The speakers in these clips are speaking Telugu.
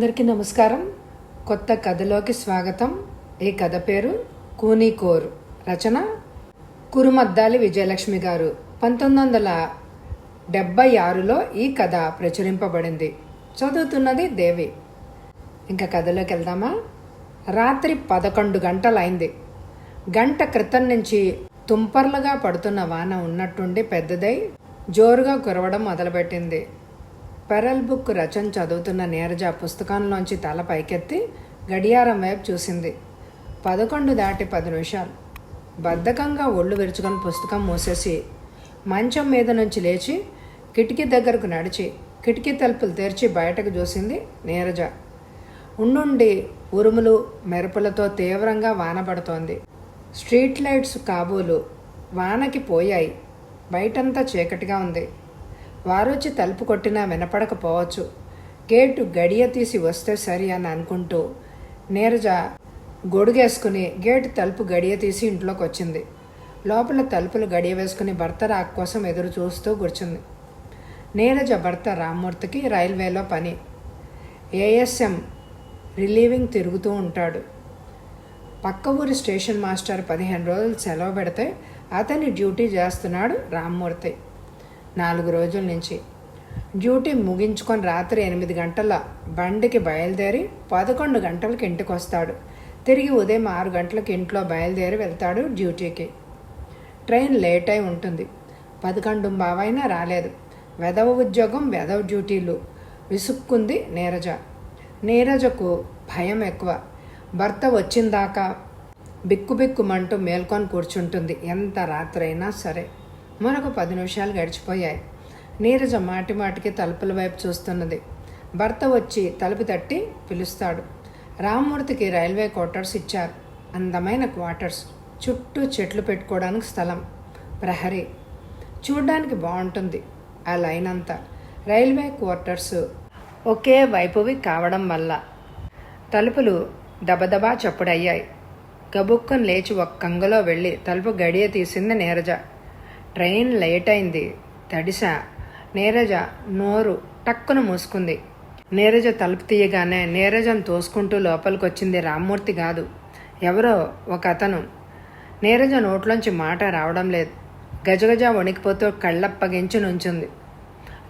అందరికీ నమస్కారం. కొత్త కథలోకి స్వాగతం. ఈ కథ పేరు కూనీకోరు. రచన కురుమద్దాలి విజయలక్ష్మి గారు. 1976లో ఈ కథ ప్రచురింపబడింది. చదువుతున్నది దేవి. ఇంకా కథలోకి వెళ్దామా? రాత్రి 11 గంటలైంది. గంట క్రితం నుంచి తుంపర్లుగా పడుతున్న వాన ఉన్నట్టుండి పెద్దదై జోరుగా కురవడం మొదలుపెట్టింది. పెరల్ బుక్ రచన చదువుతున్న నీరజ పుస్తకంలోంచి తల పైకెత్తి గడియారం వైపు చూసింది. 11 దాటి 10 నిమిషాలు. బద్ధకంగా ఒళ్ళు విరుచుకొని పుస్తకం మూసేసి మంచం మీద నుంచి లేచి కిటికీ దగ్గరకు నడిచి కిటికీ తలుపులు తెరిచి బయటకు చూసింది నీరజ. ఉండుండి ఉరుములు మెరుపులతో తీవ్రంగా వాన పడుతోంది. స్ట్రీట్ లైట్స్ కాబోలు వానకి పోయాయి. బయటంతా చీకటిగా ఉంది. వారొచ్చి తలుపు కొట్టినా వినపడకపోవచ్చు. గేటు గడియ తీసి వస్తే సరి అని అనుకుంటూ నీరజ గొడుగేసుకుని గేటు తలుపు గడియ తీసి ఇంట్లోకి వచ్చింది. లోపల తలుపులు గడియ వేసుకుని భర్త రాక కోసం ఎదురు చూస్తూ కూర్చుంది. నీరజ భర్త రామ్మూర్తికి రైల్వేలో పని. ఏఎస్ఎం రిలీవింగ్ తిరుగుతూ ఉంటాడు. పక్క ఊరి స్టేషన్ మాస్టర్ 15 రోజులు సెలవు పెడితే అతని డ్యూటీ చేస్తున్నాడు రామ్మూర్తి. 4 రోజుల నుంచి డ్యూటీ ముగించుకొని రాత్రి 8 గంటల బండికి బయలుదేరి 11 గంటలకు ఇంటికి వస్తాడు. తిరిగి ఉదయం 6 గంటలకు ఇంట్లో బయలుదేరి వెళ్తాడు డ్యూటీకి. ట్రైన్ లేట్ అయి ఉంటుంది. 11 అయినా రాలేదు. వెధవ ఉద్యోగం, వెధవ డ్యూటీలు. విసుక్కుంది నీరజ. నీరజకు భయం ఎక్కువ. భర్త వచ్చిందాకా బిక్కుబిక్కుమంటూ మేల్కొని కూర్చుంటుంది ఎంత రాత్రైనా సరే. మరొక 10 నిమిషాలు గడిచిపోయాయి. నీరజ మాటిమాటికి తలుపుల వైపు చూస్తున్నది. భర్త వచ్చి తలుపు తట్టి పిలుస్తాడు. రామ్మూర్తికి రైల్వే క్వార్టర్స్ ఇచ్చారు. అందమైన క్వార్టర్స్. చుట్టూ చెట్లు పెట్టుకోవడానికి స్థలం, ప్రహరీ. చూడ్డానికి బాగుంటుంది ఆ లైన్ అంతా. రైల్వే క్వార్టర్స్ ఒకే వైపువి కావడం వల్ల తలుపులు దబదబా చప్పుడయ్యాయి. గబుక్కుని లేచి ఒక కంగలో వెళ్ళి తలుపు గడియ తీసింది నీరజ. ట్రైన్ లేట్ అయింది. తడిసా. నీరజ నోరు టక్కున మూసుకుంది. నీరజ తలుపు తీయగానే నీరజను తోసుకుంటూ లోపలికి వచ్చింది రామ్మూర్తి కాదు, ఎవరో ఒక అతను. నీరజ నోట్లోంచి మాట రావడం లేదు. గజగజ వణికిపోతూ కళ్ళప్పగించి నుంచుంది.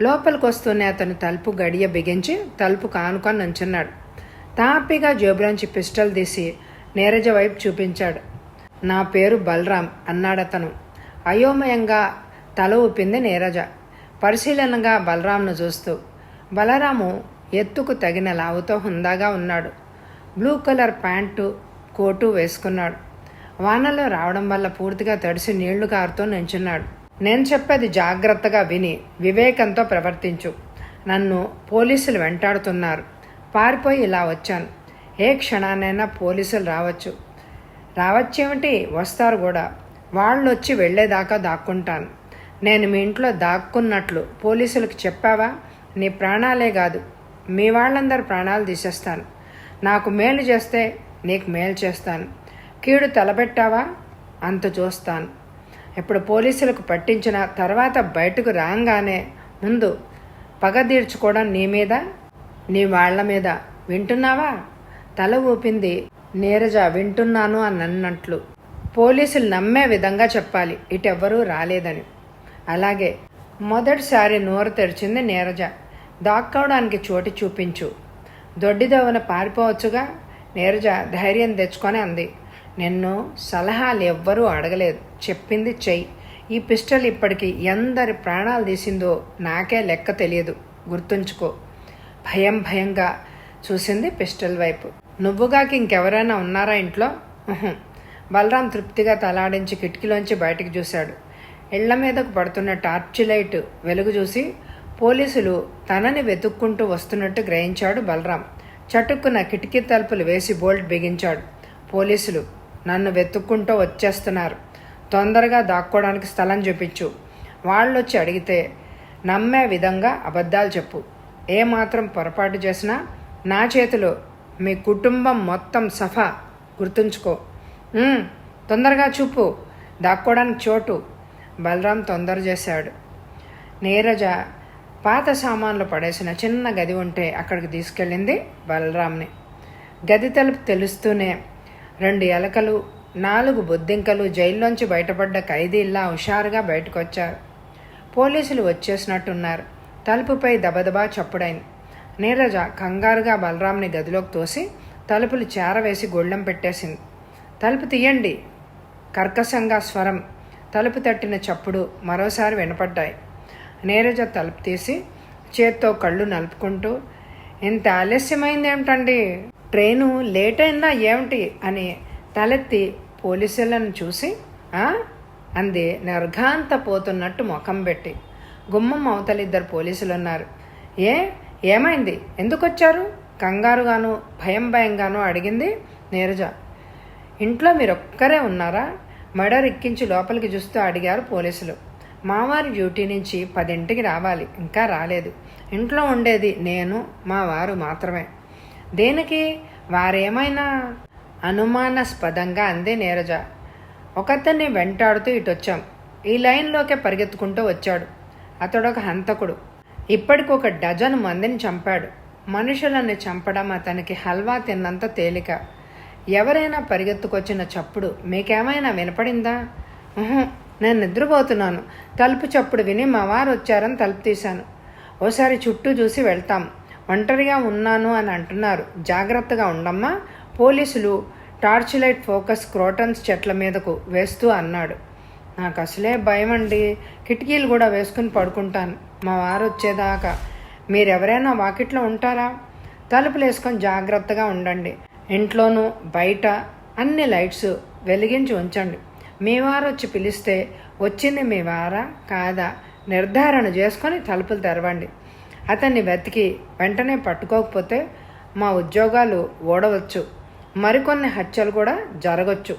లోపలికి వస్తూనే అతను తలుపు గడియ బిగించి తలుపు కానుకొని నుంచున్నాడు. తాపిగా జేబులోంచి పిస్టల్ తీసి నీరజ వైపు చూపించాడు. నా పేరు బలరాం అన్నాడతను. అయోమయంగా తల ఊపింది నీరజ, పరిశీలనగా బలరాంను చూస్తూ. బలరాము ఎత్తుకు తగిన లావుతో హుందాగా ఉన్నాడు. బ్లూ కలర్ ప్యాంటు, కోటు వేసుకున్నాడు. వానలో రావడం వల్ల పూర్తిగా తడిసి నీళ్లు కారుతూ నించున్నాడు. నేను చెప్పేది జాగ్రత్తగా విని వివేకంతో ప్రవర్తించు. నన్ను పోలీసులు వెంటాడుతున్నారు. పారిపోయి ఇలా వచ్చాను. ఏ క్షణానైనా పోలీసులు రావచ్చేమిటి, వస్తారు కూడా. వాళ్ళు వచ్చి వెళ్లేదాకా దాక్కుంటాను. నేను మీ ఇంట్లో దాక్కున్నట్లు పోలీసులకు చెప్పావా? నీ ప్రాణాలే కాదు, మీ వాళ్ళందరి ప్రాణాలు తీసేస్తాను. నాకు మేలు చేస్తే నీకు మేలు చేస్తాను. కీడు తలబెట్టావా? అంత చూస్తాను. ఇప్పుడు పోలీసులకు పట్టించిన తర్వాత బయటకు రాగానే ముందు పగ తీర్చుకోవడం నీ మీద, నీ వాళ్ల మీద. వింటున్నావా? తల ఊపింది నీరజ. వింటున్నాను అని అన్నట్లు. పోలీసులు నమ్మే విధంగా చెప్పాలి ఇటెవ్వరూ రాలేదని. అలాగే. మొదటిసారి నోరు తెరిచింది నీరజ. దాక్కోవడానికి చోటు చూపించు. దొడ్డిదోవన పారిపోవచ్చుగా. నీరజ ధైర్యం తెచ్చుకొని అంది. నిన్ను సలహాలు ఎవ్వరూ అడగలేదు. చెప్పింది చెయ్యి. ఈ పిస్టల్ ఇప్పటికి ఎందరి ప్రాణాలు తీసిందో నాకే లెక్క తెలియదు, గుర్తుంచుకో. భయంగా చూసింది పిస్టల్ వైపు. నువ్వుగాకి ఇంకెవరైనా ఉన్నారా ఇంట్లో? బలరాం తృప్తిగా తలాడించి కిటికీలోంచి బయటికి చూశాడు. ఇళ్ల మీదకు పడుతున్న టార్చ్ లైట్ వెలుగు చూసి పోలీసులు తనని వెతుక్కుంటూ వస్తున్నట్టు గ్రహించాడు బలరాం. చటుక్కున కిటికీ తలుపులు వేసి బోల్ట్ బిగించాడు. పోలీసులు నన్ను వెతుక్కుంటూ వచ్చేస్తున్నారు. తొందరగా దాక్కోవడానికి స్థలం చూపించు. వాళ్ళొచ్చి అడిగితే నమ్మే విధంగా అబద్ధాలు చెప్పు. ఏమాత్రం పొరపాటు చేసినా నా చేతిలో మీ కుటుంబం మొత్తం సఫా, గుర్తుంచుకో. తొందరగా చూపు, దాక్కోవడానికి చోటు. బలరాం తొందర చేశాడు. నీరజ పాత సామాన్లు పడేసిన చిన్న గది ఉంటే అక్కడికి తీసుకెళ్ళింది బలరాంని. గది తలుపు తెలుస్తూనే 2 ఎలకలు 4 బొద్దింకలు జైల్లోంచి బయటపడ్డ ఖైదీల్లా హుషారుగా బయటకొచ్చారు. పోలీసులు వచ్చేసినట్టున్నారు. తలుపుపై దబదబా చప్పుడైంది. నీరజ కంగారుగా బలరాంని గదిలోకి తోసి తలుపులు చేరవేసి గొళ్ళెం పెట్టేసింది. తలుపు తీయండి, కర్కశంగా స్వరం. తలుపు తట్టిన చప్పుడు మరోసారి వినపడ్డాయి. నీరజ తలుపు తీసి చేత్తో కళ్ళు నలుపుకుంటూ, ఇంత ఆలస్యమైంది ఏమిటండి, ట్రైను లేట్ అయిందా ఏమిటి అని తలెత్తి పోలీసులను చూసి అంది నిర్ఘాంత పోతున్నట్టు ముఖం పెట్టి. గుమ్మం అవతల 2 పోలీసులు ఉన్నారు. ఏమైంది, ఎందుకొచ్చారు? కంగారుగాను భయంగాను అడిగింది నీరజ. ఇంట్లో మీరొక్కరే ఉన్నారా? మెడ రిక్కించి లోపలికి చూస్తూ అడిగారు పోలీసులు. మావారి డ్యూటీ నుంచి 10ంటికి రావాలి, ఇంకా రాలేదు. ఇంట్లో ఉండేది నేను మా వారు మాత్రమే. దేనికి? వారేమైనా అనుమానాస్పదంగా అంది నీరజ. ఒకతన్ని వెంటాడుతూ ఇటొచ్చాం. ఈ లైన్లోకే పరిగెత్తుకుంటూ వచ్చాడు. అతడొక హంతకుడు. ఇప్పటికొక 1 డజను మందిని చంపాడు. మనుషులను చంపడం అతనికి హల్వా తిన్నంత తేలిక. ఎవరైనా పరిగెత్తుకొచ్చిన చప్పుడు మీకేమైనా వినపడిందా? నేను నిద్రపోతున్నాను. తలుపు చప్పుడు విని మా వారు వచ్చారని తలుపు తీశాను. ఓసారి చుట్టూ చూసి వెళ్తాం. ఒంటరిగా ఉన్నాను అని అంటున్నారు, జాగ్రత్తగా ఉండమ్మా. పోలీసులు టార్చ్ లైట్ ఫోకస్ క్రోటన్స్ చెట్ల మీదకు వేస్తూ అన్నాడు. నాకు అసలే భయం అండి. కిటికీలు కూడా వేసుకుని పడుకుంటాను మా వారు వచ్చేదాకా. మీరెవరైనా వాకిట్లో ఉంటారా? తలుపులు వేసుకొని జాగ్రత్తగా ఉండండి. ఇంట్లోనూ బయట అన్ని లైట్స్ వెలిగించి ఉంచండి. మీ వారు వచ్చి పిలిస్తే వచ్చింది మీ వారా కాదా నిర్ధారణ చేసుకొని తలుపులు తెరవండి. అతన్ని వెతికి వెంటనే పట్టుకోకపోతే మా ఉద్యోగాలు ఓడవచ్చు. మరికొన్ని హత్యలు కూడా జరగచ్చు.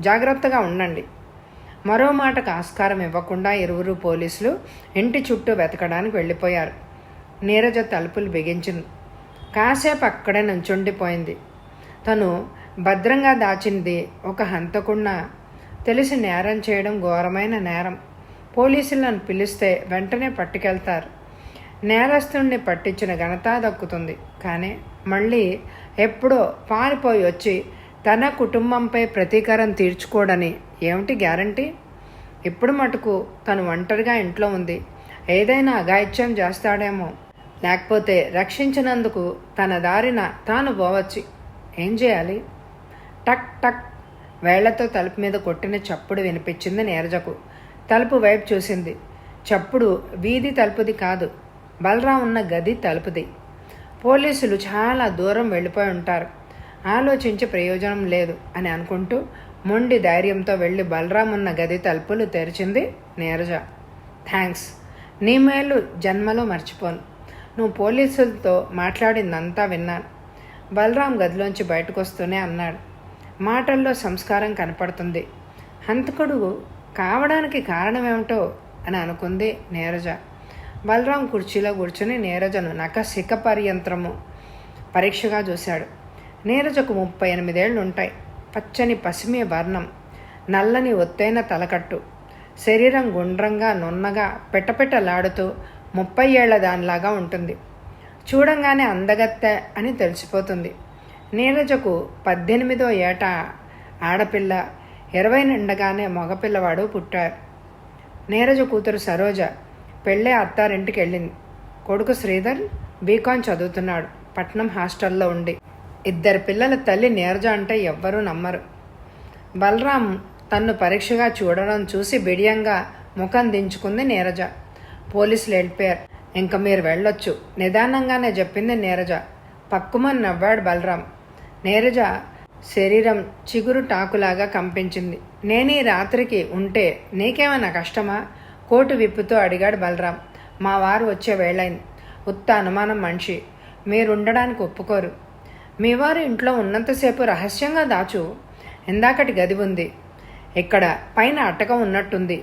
జాగ్రత్తగా ఉండండి. మరో మాటకు ఆస్కారం ఇవ్వకుండా 2 పోలీసులు ఇంటి చుట్టూ వెతకడానికి వెళ్ళిపోయారు. నీరజ తలుపులు బిగించింది. కాసేపు అక్కడే నుంచుండిపోయింది. తను భద్రంగా దాచింది ఒక హంతకున్న తెలిసి నేరం చేయడం ఘోరమైన నేరం. పోలీసులను పిలిస్తే వెంటనే పట్టుకెళ్తారు. నేరస్తుడిని పట్టించిన ఘనత దక్కుతుంది. కానీ మళ్ళీ ఎప్పుడో పారిపోయి వచ్చి తన కుటుంబంపై ప్రతీకారం తీర్చుకోడని ఏమిటి గ్యారంటీ? ఇప్పుడు మటుకు తను ఒంటరిగా ఇంట్లో ఉంది. ఏదైనా అఘాయిత్యం చేస్తాడేమో, లేకపోతే రక్షించినందుకు తన దారిన తాను పోవచ్చు. ఏం చేయాలి? టక్ టక్ వేళ్లతో తలుపు మీద కొట్టిన చప్పుడు వినిపించింది నీరజకు. తలుపు వైపు చూసింది. చప్పుడు వీధి తలుపుది కాదు, బలరాం ఉన్న గది తలుపుది. పోలీసులు చాలా దూరం వెళ్ళిపోయి ఉంటారు. ఆలోచించి ప్రయోజనం లేదు అని అనుకుంటూ మొండి ధైర్యంతో వెళ్ళి బలరాం ఉన్న గది తలుపులు తెరిచింది నీరజ. థ్యాంక్స్, నీ మేలు జన్మలో మర్చిపోను. నువ్వు పోలీసులతో మాట్లాడిందంతా విన్నాను. బలరాం గదిలోంచి బయటకు వస్తూనే అన్నాడు. మాటల్లో సంస్కారం కనపడుతుంది. హంతకుడు కావడానికి కారణమేమిటో అని అనుకుంది నీరజ. బలరాం కుర్చీలో కూర్చుని నీరజను నఖశిఖ పర్యంత్రము పరీక్షగా చూశాడు. నీరజకు 38 ఏళ్ళు ఉంటాయి. పచ్చని పసిమి వర్ణం, నల్లని ఒత్తైన తలకట్టు, శరీరం గుండ్రంగా నున్నగా పెటపెటలాడుతూ 30 ఏళ్ల దానిలాగా ఉంటుంది. చూడంగానే అందగత్తె అని తెలిసిపోతుంది. నీరజకు 18వ ఏట ఆడపిల్ల, 20 నిండగానే మగపిల్లవాడు పుట్టారు. నీరజ కూతురు సరోజ పెళ్ళే అత్తారింటికి వెళ్ళింది. కొడుకు శ్రీధర్ బీకాం చదువుతున్నాడు పట్నం హాస్టల్లో ఉండి. 2 పిల్లల తల్లి నీరజ అంటే ఎవ్వరూ నమ్మరు. బలరాం తన్ను పరీక్షగా చూడడం చూసి బిడియంగా ముఖం దించుకుంది నీరజ. పోలీసులు వెళ్ళిపోయారు. ఇంక మీరు వెళ్ళొచ్చు, నిదానంగానే చెప్పింది నీరజ. పక్కుమని నవ్వాడు బలరాం. నీరజ శరీరం చిగురు టాకులాగా కంపించింది. నేనీ రాత్రికి ఉంటే నీకేమైనా కష్టమా? కోటు విప్పుతూ అడిగాడు బలరాం. మా వారు వచ్చే వేళైంది. ఉత్త అనుమానం మనిషి, మీరుండడానికి ఒప్పుకోరు. మీ వారు ఇంట్లో ఉన్నంతసేపు రహస్యంగా దాచు. ఇందాకటి గది ఉంది, ఇక్కడ పైన అటకం ఉన్నట్టుంది.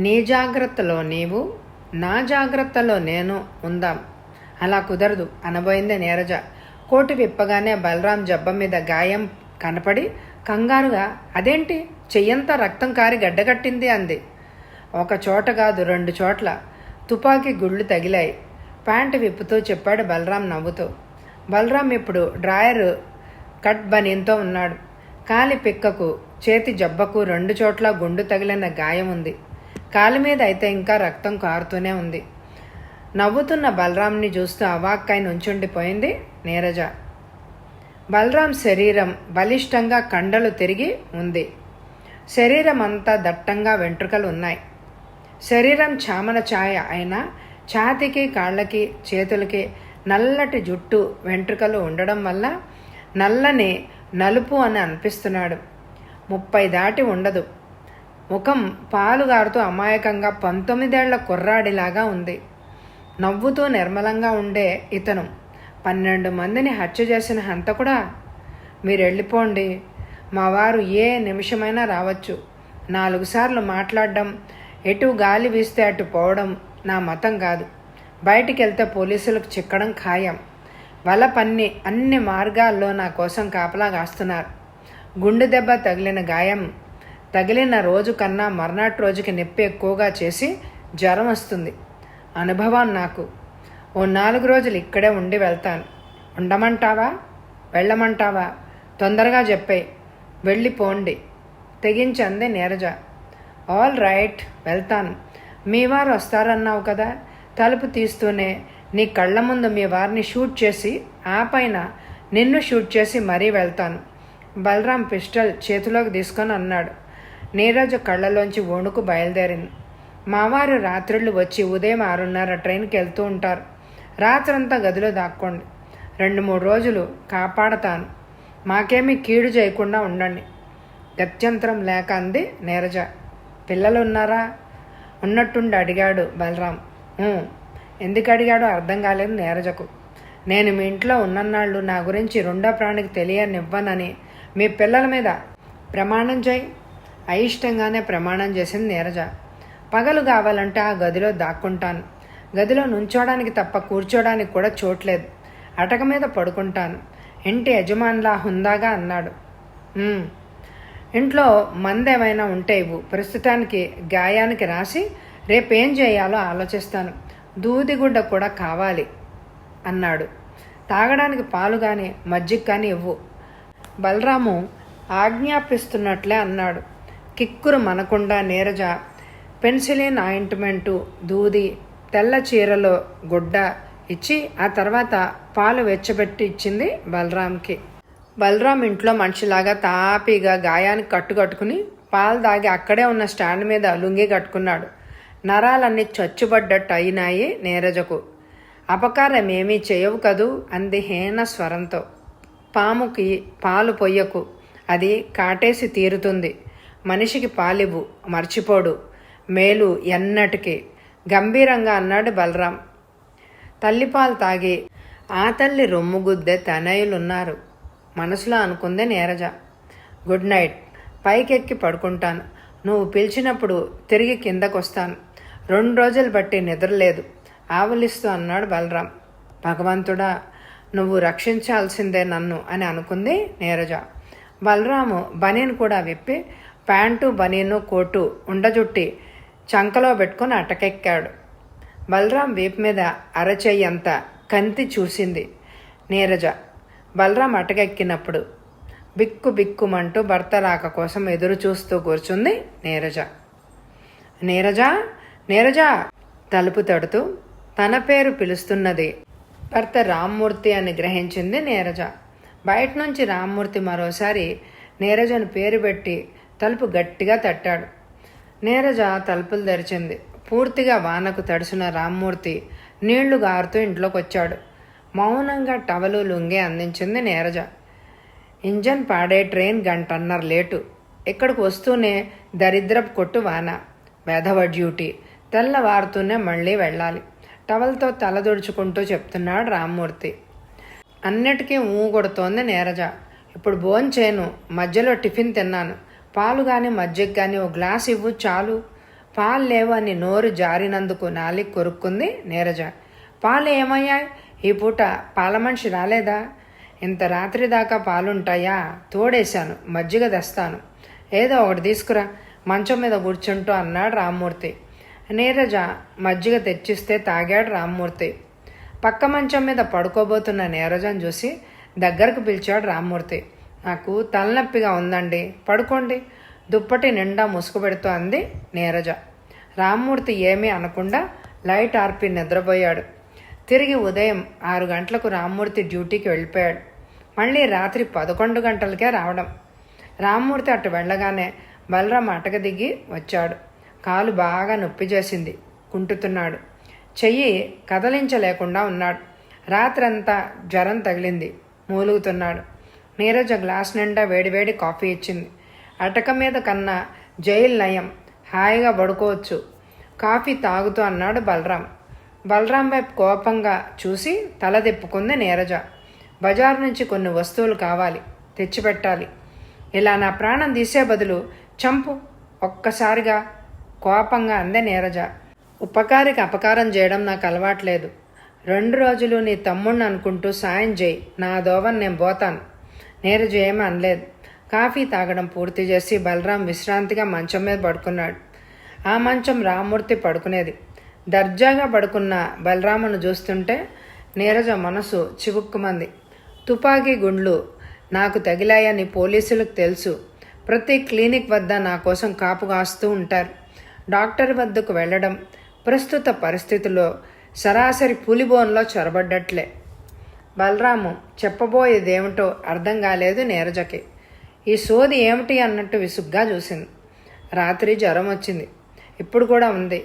నీ జాగ్రత్తలో నీవు, నా జాగ్రత్తలో నేను ఉందాం. అలా కుదరదు అనబోయింది నీరజ. కోటు విప్పగానే బలరాం జబ్బ మీద గాయం కనపడి కంగారుగా, అదేంటి చెయ్యంతా రక్తం కారి గడ్డగట్టింది అంది. ఒక చోట కాదు, 2 చోట్ల తుపాకీ గుళ్ళు తగిలాయి. ప్యాంటు విప్పుతూ చెప్పాడు బలరాం నవ్వుతూ. బలరాం ఇప్పుడు డ్రాయర్ కట్ బనీన్తో ఉన్నాడు. కాలి పిక్కకు, చేతి జబ్బకు 2 చోట్ల గుండు తగిలిన గాయం ఉంది. కాలి మీద అయితే ఇంకా రక్తం కారుతూనే ఉంది. నవ్వుతున్న బలరాంని చూస్తూ అవాక్కై నుంచుండిపోయింది నీరజ. బలరాం శరీరం బలిష్టంగా కండలు తిరిగి ఉంది. శరీరం అంతా దట్టంగా వెంట్రుకలు ఉన్నాయి. శరీరం చామన ఛాయ అయినా ఛాతీకి, కాళ్ళకి, చేతులకి నల్లటి జుట్టు, వెంట్రుకలు ఉండడం వల్ల నల్లని నలుపు అని అనిపిస్తున్నాడు. 30 దాటి ఉండదు. ముఖం పాలుగారుతూ అమాయకంగా 19 ఏళ్ల కుర్రాడిలాగా ఉంది. నవ్వుతూ నిర్మలంగా ఉండే ఇతను 12 మందిని హత్య చేసిన హంతకుడా? మీరు వెళ్ళిపోండి, మా వారు ఏ నిమిషమైనా రావచ్చు. 4 సార్లు మాట్లాడడం, ఎటు గాలి వీస్తే అటు పోవడం నా మతం కాదు. బయటికి వెళ్తే పోలీసులకు చిక్కడం ఖాయం. వల పన్ని అన్ని మార్గాల్లో నా కోసం కాపలా కాస్తున్నారు. గుండె దెబ్బ తగిలిన గాయం తగిలిన రోజు కన్నా మర్నాటి రోజుకి నొప్పి ఎక్కువగా చేసి జ్వరం వస్తుంది. అనుభవం నాకు. ఓ 4 రోజులు ఇక్కడే ఉండి వెళ్తాను. ఉండమంటావా, వెళ్ళమంటావా? తొందరగా చెప్పే. వెళ్ళిపోండి తెగించంది నీరజ. ఆల్ రైట్, వెళ్తాను. మీ వారు వస్తారన్నావు కదా. తలుపు తీస్తూనే నీ కళ్ళ ముందు మీ వారిని షూట్ చేసి ఆ పైన నిన్ను షూట్ చేసి మరీ వెళ్తాను. బలరాం పిస్టల్ చేతిలోకి తీసుకొని అన్నాడు. నీరజ కళ్ళలోంచి వణుకు బయలుదేరింది. మావారు రాత్రిళ్ళు వచ్చి ఉదయం 6:30 ట్రైన్కి వెళ్తూ ఉంటారు. రాత్రంతా గదిలో దాక్కోండి. 2-3 రోజులు కాపాడతాను. మాకేమీ కీడు చేయకుండా ఉండండి. గత్యంతరం లేక అంది నీరజ. పిల్లలు ఉన్నారా? ఉన్నట్టుండి అడిగాడు బలరాం. ఎందుకు అడిగాడో అర్థం కాలేదు నీరజకు. నేను మీ ఇంట్లో ఉన్నన్నాళ్ళు నా గురించి రెండో ప్రాణికి తెలియనివ్వనని మీ పిల్లల మీద ప్రమాణం చేయి. అయిష్టంగానే ప్రమాణం చేసింది నీరజ. పగలు కావాలంటే ఆ గదిలో దాక్కుంటాను. గదిలో నుంచోడానికి తప్ప కూర్చోడానికి కూడా చోట్లేదు. అటక మీద పడుకుంటాను. ఇంటి యజమానిలా హుందాగా అన్నాడు. ఇంట్లో మందేమైనా ఉంటే ఇవ్వు. ప్రస్తుతానికి గాయానికి రాసి రేపేం చేయాలో ఆలోచిస్తాను. దూదిగుడ్డ కూడా కావాలి అన్నాడు. తాగడానికి పాలు కానీ మజ్జిగ కానీ ఇవ్వు. బలరాము ఆజ్ఞాపిస్తున్నట్లే అన్నాడు. కిక్కురు మనకుండా నీరజ పెన్సిలిన్ ఆయింట్మెంటు, దూది, తెల్ల చీరలో గుడ్డ ఇచ్చి ఆ తర్వాత పాలు వెచ్చబెట్టి ఇచ్చింది బలరాంకి. బలరాం ఇంట్లో మనిషిలాగా తాపీగా గాయానికి కట్టుకట్టుకుని పాలు దాగి అక్కడే ఉన్న స్టాండ్ మీద లుంగి కట్టుకున్నాడు. నరాలన్నీ చచ్చుబడ్డట్టు అయినాయి నీరజకు. అపకారమేమీ చేయవు కదూ అంది హీన స్వరంతో. పాముకి పాలు పొయ్యకు, అది కాటేసి తీరుతుంది. మనిషికి పాలివ్వు, మర్చిపోడు. మేలు ఎన్నటికి గంభీరంగా అన్నాడు బలరాం. తల్లిపాలు తాగి ఆ తల్లి రొమ్ముగుద్దే తనయులున్నారు మనసులో అనుకుందే నీరజ. Good night. పైకెక్కి పడుకుంటాను. నువ్వు పిలిచినప్పుడు తిరిగి కిందకొస్తాను. 2 రోజులు బట్టి నిద్రలేదు ఆవలిస్తూ అన్నాడు బలరాం. భగవంతుడా, నువ్వు రక్షించాల్సిందే నన్ను అని అనుకుంది నీరజ. బలరాము బనీన్ కూడా విప్పి ప్యాంటు, బనీను, కోటు ఉండజుట్టి చంకలో పెట్టుకుని అటకెక్కాడు. బలరాం వీపు మీద అరచెయ్యంత కంతి చూసింది నీరజ. బలరాం అటకెక్కినప్పుడు బిక్కు బిక్కుమంటూ భర్త రాక కోసం ఎదురు చూస్తూ కూర్చుంది నీరజ. నీరజా, నీరజా తలుపు తడుతూ తన పేరు పిలుస్తున్నది భర్త రామ్మూర్తి అని గ్రహించింది నీరజ. బయట నుంచి రామ్మూర్తి మరోసారి నీరజను పేరు పెట్టి తలుపు గట్టిగా తట్టాడు. నీరజ తలుపులు తెరిచింది. పూర్తిగా వానకు తడిసిన రామ్మూర్తి నీళ్లు గారుతూ ఇంట్లోకి వచ్చాడు. మౌనంగా టవలు, లుంగి అందించింది నీరజ. ఇంజన్ పాడే ట్రైన్ 1.5 గంటల లేటు. ఇక్కడికి వస్తూనే దరిద్రపు కొట్టు వాన. వెధవ డ్యూటీ. తెల్లవారుతూనే మళ్ళీ వెళ్ళాలి. టవల్తో తలదుడుచుకుంటూ చెప్తున్నాడు రామ్మూర్తి. అన్నిటికీ కొడుతోంది నీరజ. ఇప్పుడు భోంచేను, మధ్యలో టిఫిన్ తిన్నాను. పాలు కానీ మజ్జిగ కానీ ఓ గ్లాస్ ఇవ్వు చాలు. పాలు లేవు అని నోరు జారినందుకు నాలిక కొరుక్కుంది నీరజ. పాలు ఏమయ్యాయి? ఈ పూట పాల మనిషి రాలేదా? ఇంత రాత్రి దాకా పాలుంటాయా? తోడేశాను, మజ్జిగ తెస్తాను. ఏదో ఒకటి తీసుకురా, మంచం మీద కూర్చుంటూ అన్నాడు రామ్మూర్తి. నీరజ మజ్జిగ తెచ్చిస్తే తాగాడు రామ్మూర్తి. పక్క మంచం మీద పడుకోబోతున్న నీరజను చూసి దగ్గరకు పిలిచాడు రామ్మూర్తి. నాకు తలనొప్పిగా ఉందండి, పడుకోండి, దుప్పటి నిండా ముసుగు పెడుతూ అంది నీరజ. రామ్మూర్తి ఏమీ అనకుండా లైట్ ఆర్పి నిద్రపోయాడు. తిరిగి ఉదయం 6 గంటలకు రామ్మూర్తి డ్యూటీకి వెళ్ళిపోయాడు. మళ్ళీ రాత్రి 11 గంటలకే రావడం. రామ్మూర్తి అటు వెళ్ళగానే బలరాం అటక దిగి వచ్చాడు. కాలు బాగా నొప్పి చేసింది, కుంటుతున్నాడు. చెయ్యి కదలించలేకుండా ఉన్నాడు. రాత్రంతా జ్వరం తగిలింది, మూలుగుతున్నాడు. నీరజ గ్లాస్ నిండా వేడివేడి కాఫీ ఇచ్చింది. అటక మీద కన్నా జైలు నయం, హాయిగా పడుకోవచ్చు, కాఫీ తాగుతూ అన్నాడు బలరాం. బలరాం వైపు కోపంగా చూసి తల తిప్పుకుంది నీరజ. బజారు నుంచి కొన్ని వస్తువులు కావాలి, తెచ్చిపెట్టాలి. ఇలా నా ప్రాణం తీసే బదులు చంపు ఒక్కసారిగా, కోపంగా అందే నీరజ. ఉపకారికి అపకారం చేయడం నాకు అలవాట్లేదు. 2 రోజులు నీ తమ్ముణ్ణి అనుకుంటూ సాయం చేయి, నా దోవని నేను పోతాను. నీరజ ఏమీ అనలేదు. కాఫీ తాగడం పూర్తి చేసి బలరాం విశ్రాంతిగా మంచం మీద పడుకున్నాడు. ఆ మంచం రామ్మూర్తి పడుకునేది. దర్జాగా పడుకున్న బలరామును చూస్తుంటే నీరజ మనసు చివుక్కుమంది. తుపాకీ గుండ్లు నాకు తగిలాయని పోలీసులకు తెలుసు. ప్రతి క్లినిక్ వద్ద నా కోసం కాపు కాస్తూ ఉంటారు. డాక్టర్ వద్దకు వెళ్ళడం ప్రస్తుత పరిస్థితుల్లో సరాసరి పులిబోన్లో చొరబడ్డట్లే. బలరాము చెప్పబోయేదేమిటో అర్థం కాలేదు నీరజకి. ఈ సోది ఏమిటి అన్నట్టు విసుగ్గా చూసింది. రాత్రి జ్వరం వచ్చింది, ఇప్పుడు కూడా ఉంది.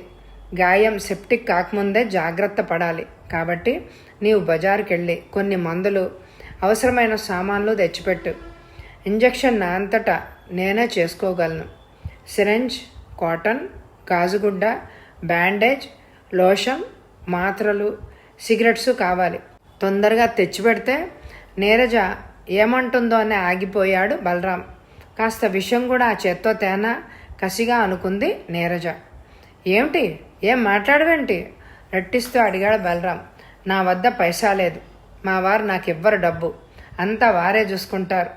గాయం సెప్టిక్ కాకముందే జాగ్రత్త పడాలి. కాబట్టి నీవు బజారుకి వెళ్ళి కొన్ని మందులు, అవసరమైన సామాన్లు తెచ్చిపెట్టు. ఇంజెక్షన్ నా అంతటా నేనే చేసుకోగలను. సిరంజ్, కాటన్, గాజుగుడ్డ, బ్యాండేజ్, లోషన్, మాత్రలు, సిగరెట్స్ కావాలి. తొందరగా తెచ్చిపెడితే. నీరజ ఏమంటుందో అని ఆగిపోయాడు బలరాం. కాస్త విషయం కూడా ఆ చేత్తో తేనా కసిగా అనుకుంది నీరజ. ఏమిటి, ఏం మాట్లాడవేంటి రెట్టిస్తూ అడిగాడు బలరాం. నా వద్ద పైసా లేదు, మా వారు నాకు ఇవ్వరు డబ్బు, అంతా వారే చూసుకుంటారు.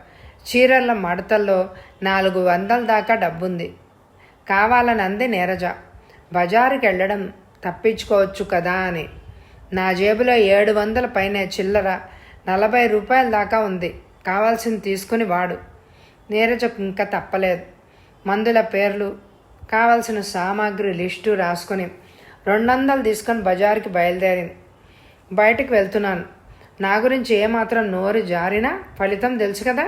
చీరల మడతల్లో 400 దాకా డబ్బుంది. కావాలని అంది నీరజ. బజారుకి వెళ్ళడం తప్పించుకోవచ్చు కదా అని. నా జేబులో 700 పైనే చిల్లర 40 రూపాయల దాకా ఉంది, కావాల్సింది తీసుకుని వాడు. నీరజకు ఇంకా తప్పలేదు. మందుల పేర్లు, కావలసిన సామాగ్రి లిస్టు రాసుకుని 200 తీసుకొని బజారుకి బయలుదేరింది. బయటికి వెళ్తున్నాను, నా గురించి ఏమాత్రం నోరు జారినా ఫలితం తెలుసు కదా,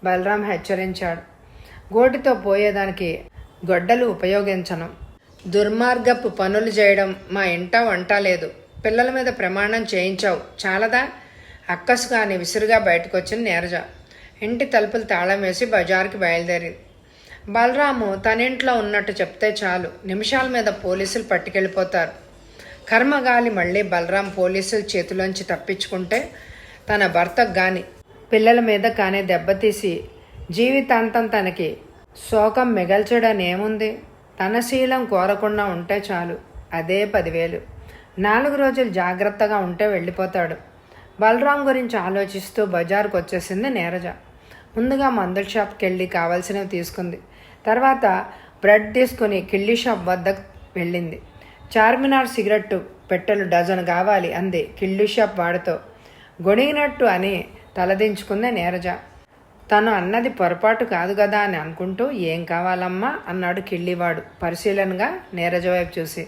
బలరాం హెచ్చరించాడు. గోటితో పోయేదానికి గొడ్డలు ఉపయోగించను. దుర్మార్గపు పనులు చేయడం మా ఇంట వంట లేదు. పిల్లల మీద ప్రమాణం చేయించావు చాలదా, అక్కసు అని విసురుగా బయటకొచ్చిన నీరజ. ఇంటి తలుపులు తాళం వేసి బజారుకి బయలుదేరింది. బలరాము తన ఇంట్లో ఉన్నట్టు చెప్తే చాలు, నిమిషాల మీద పోలీసులు పట్టుకెళ్ళిపోతారు. కర్మగాలి మళ్ళీ బలరాం పోలీసుల చేతిలోంచి తప్పించుకుంటే తన భర్తకు కానీ పిల్లల మీద కానీ దెబ్బతీసి జీవితాంతం తనకి శోకం మిగల్చడని ఏముంది. తన శీలం కోరకుండా ఉంటే చాలు, అదే 10,000. 4 రోజులు జాగ్రత్తగా ఉంటే వెళ్ళిపోతాడు. బలరాం గురించి ఆలోచిస్తూ బజారుకు వచ్చేసింది నీరజ. ముందుగా మందుల షాప్కి వెళ్ళి కావాల్సినవి తీసుకుంది. తర్వాత బ్రెడ్ తీసుకుని కిళ్ళీ షాప్ వద్దకు వెళ్ళింది. చార్మినార్ సిగరెట్టు పెట్టెలు 12 కావాలి అంది కిళ్ళీ షాప్ వాడితో. గొణిగినట్టు అని తలదించుకుంది నీరజ. తను అన్నది పొరపాటు కాదు కదా అని అనుకుంటూ, ఏం కావాలమ్మా అన్నాడు కిళ్ళివాడు పరిశీలనగా నీరజ వైపు చూసి.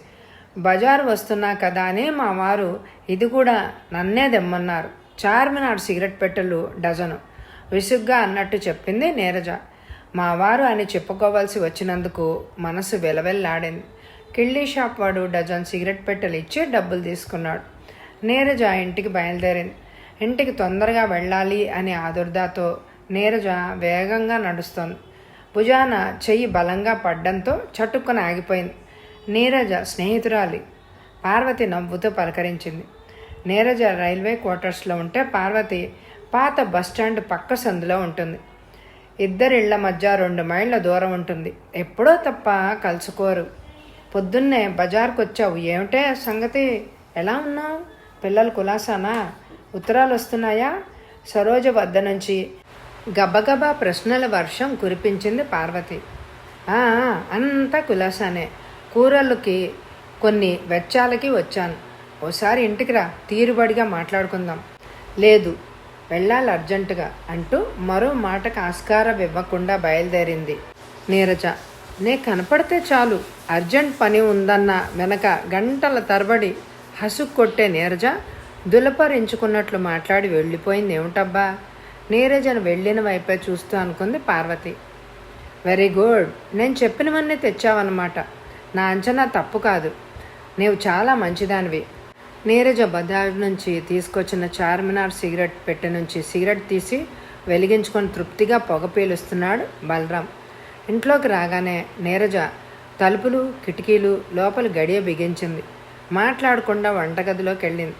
బజారు వస్తున్నా కదా అని మా వారు ఇది కూడా నన్నే దెమ్మన్నారు. చార్మినార్ సిగరెట్ పెట్టెలు 12 విసుగ్గా అన్నట్టు చెప్పింది నీరజ. మా వారు అని చెప్పుకోవాల్సి వచ్చినందుకు మనసు వెలవెల్లాడింది. కిళ్ళీ షాప్ వాడు 12 సిగరెట్ పెట్టెలు ఇచ్చి డబ్బులు తీసుకున్నాడు. నీరజ ఇంటికి బయలుదేరింది. ఇంటికి తొందరగా వెళ్ళాలి అని ఆదుర్దాతో నీరజ వేగంగా నడుస్తోంది. భుజాన చెయ్యి బలంగా పడ్డంతో చటుక్కున ఆగిపోయింది. నీరజ స్నేహితురాలి పార్వతి నవ్వుతూ పలకరించింది. నీరజ రైల్వే క్వార్టర్స్లో ఉంటే పార్వతి పాత బస్టాండ్ పక్క సందులో ఉంటుంది. ఇద్దరిళ్ల మధ్య 2 మైళ్ళ దూరం ఉంటుంది. ఎప్పుడో తప్ప కలుసుకోరు. పొద్దున్నే బజార్కు వచ్చావు, ఏమిటే సంగతి, ఎలా ఉన్నావు, పిల్లలు కులాసానా, ఉత్తరాలు వస్తున్నాయా? సరోజ వద్ద నుంచి గబగబా ప్రశ్నల వర్షం కురిపించింది పార్వతి. అంతా కులాసానే, కూరలకి కొన్ని వెచ్చాలకి వచ్చాను. ఓసారి ఇంటికి రా, తీరుబడిగా మాట్లాడుకుందాం. లేదు, వెళ్ళాలి అర్జెంటుగా అంటూ మరో మాటకు ఆస్కారం ఇవ్వకుండా బయలుదేరింది నీరజ. నే కనపడితే చాలు అర్జెంట్ పని ఉందన్న వెనక గంటల తరబడి హసుకు కొట్టే నీరజ దులపరించుకున్నట్లు మాట్లాడి వెళ్ళిపోయింది. ఏమిటబ్బా, నీరజను వెళ్ళిన వైపే చూస్తూ అనుకుంది పార్వతి. వెరీ గుడ్, నేను చెప్పినవన్నీ తెచ్చావన్నమాట. నా అంచనా తప్పు కాదు. నీవు చాలా మంచిదానివి. నీరజ బజార్ నుంచి తీసుకొచ్చిన చార్మినార్ సిగరెట్ పెట్టె నుంచి సిగరెట్ తీసి వెలిగించుకొని తృప్తిగా పొగ పీలుస్తున్నాడు బలరాం. ఇంట్లోకి రాగానే నీరజ తలుపులు కిటికీలు లోపల గడియ బిగించింది. మాట్లాడకుండా వంటగదిలోకి వెళ్ళింది.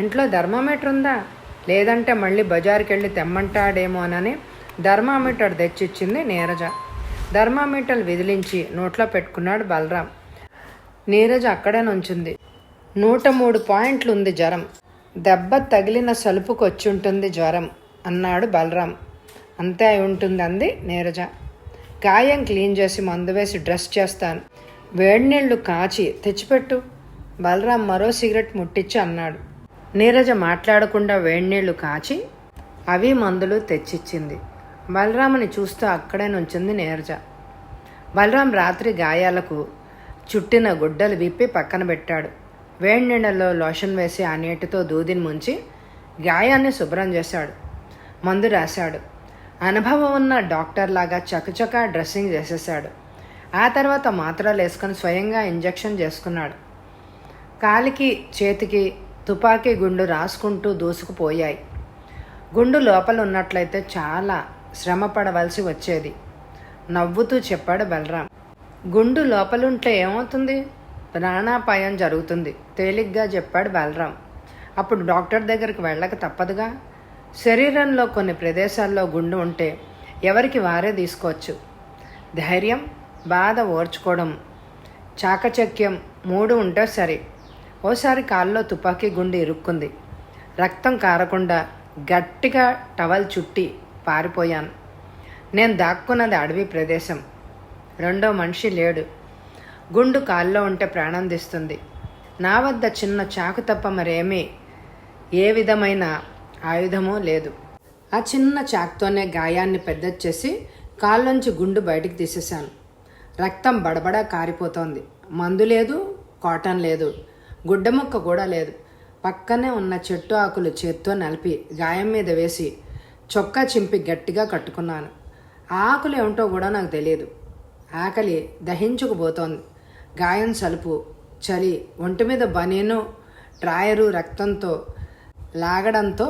ఇంట్లో థర్మామీటర్ ఉందా, లేదంటే మళ్ళీ బజారుకి వెళ్ళి తెమ్మంటాడేమోనని థర్మామీటర్ తెచ్చిచ్చింది నీరజ. థర్మామీటర్ విదిలించి నోట్లో పెట్టుకున్నాడు బలరాం. నీరజ అక్కడే నుంచుంది. 103 పాయింట్లు ఉంది జ్వరం. దెబ్బ తగిలిన సలుపుకు వచ్చుంటుంది జ్వరం అన్నాడు బలరాం. అంతే అయి ఉంటుంది అంది నీరజ. గాయం క్లీన్ చేసి మందు వేసి డ్రెస్ చేస్తాను, వేడినీళ్లు కాచి తెచ్చిపెట్టు. బలరాం మరో సిగరెట్ ముట్టించి అన్నాడు. నీరజ మాట్లాడకుండా వేడినీళ్లు కాచి అవి మందులు తెచ్చిచ్చింది. బలరాముని చూస్తూ అక్కడే నుంచింది నీరజ. బలరాం రాత్రి గాయాలకు చుట్టిన గుడ్డలు విప్పి పక్కన పెట్టాడు. వేడి నీళ్ళలో లోషన్ వేసి ఆ నీటితో దూదిని ముంచి గాయాన్ని శుభ్రం చేశాడు. మందు రాశాడు. అనుభవం ఉన్న డాక్టర్లాగా చకచకా డ్రెస్సింగ్ చేసేశాడు. ఆ తర్వాత మాత్రలు వేసుకొని స్వయంగా ఇంజెక్షన్ చేసుకున్నాడు. కాలికి చేతికి తుపాకీ గుండు రాసుకుంటూ దూసుకుపోయాయి. గుండు లోపల ఉన్నట్లయితే చాలా శ్రమ పడవలసి వచ్చేది. నవ్వుతూ చెప్పాడు బలరాం. గుండు లోపలుంటే ఏమవుతుంది, ప్రాణాపాయం జరుగుతుంది తేలిగ్గా చెప్పాడు బలరాం. అప్పుడు డాక్టర్ దగ్గరికి వెళ్ళక తప్పదుగా. శరీరంలో కొన్ని ప్రదేశాల్లో గుండు ఉంటే ఎవరికి వారే తీసుకోవచ్చు. ధైర్యం, బాధ ఓర్చుకోవడం, చాకచక్యం 3 ఉంటే సరే. ఓసారి కాల్లో తుపాకీ గుండు ఇరుక్కుంది. రక్తం కారకుండా గట్టిగా టవల్ చుట్టి పారిపోయాను. నేను దాక్కున్నది అడవి ప్రదేశం. రెండో మనిషి లేడు. గుండు కాల్లో ఉంటే ప్రాణం తీస్తుంది. నా వద్ద చిన్న చాకు తప్ప మరేమీ ఏ విధమైన ఆయుధమూ లేదు. ఆ చిన్న చాకుతోనే గాయాన్ని పెద్దది చేసి కాల్లోంచి గుండు బయటికి తీసేశాను. రక్తం బడబడా కారిపోతోంది. మందు లేదు, కాటన్ లేదు, గుడ్డముక్క కూడా లేదు. పక్కనే ఉన్న చెట్టు ఆకులు చేత్తో నలిపి గాయం మీద వేసి చొక్కా చింపి గట్టిగా కట్టుకున్నాను. ఆ ఆకులు ఏమిటో కూడా నాకు తెలియదు. ఆకలి దహించుకుపోతోంది. గాయం సలుపు, చలి, ఒంటి మీద బనీను ట్రాయరు రక్తంతో లాగడంతో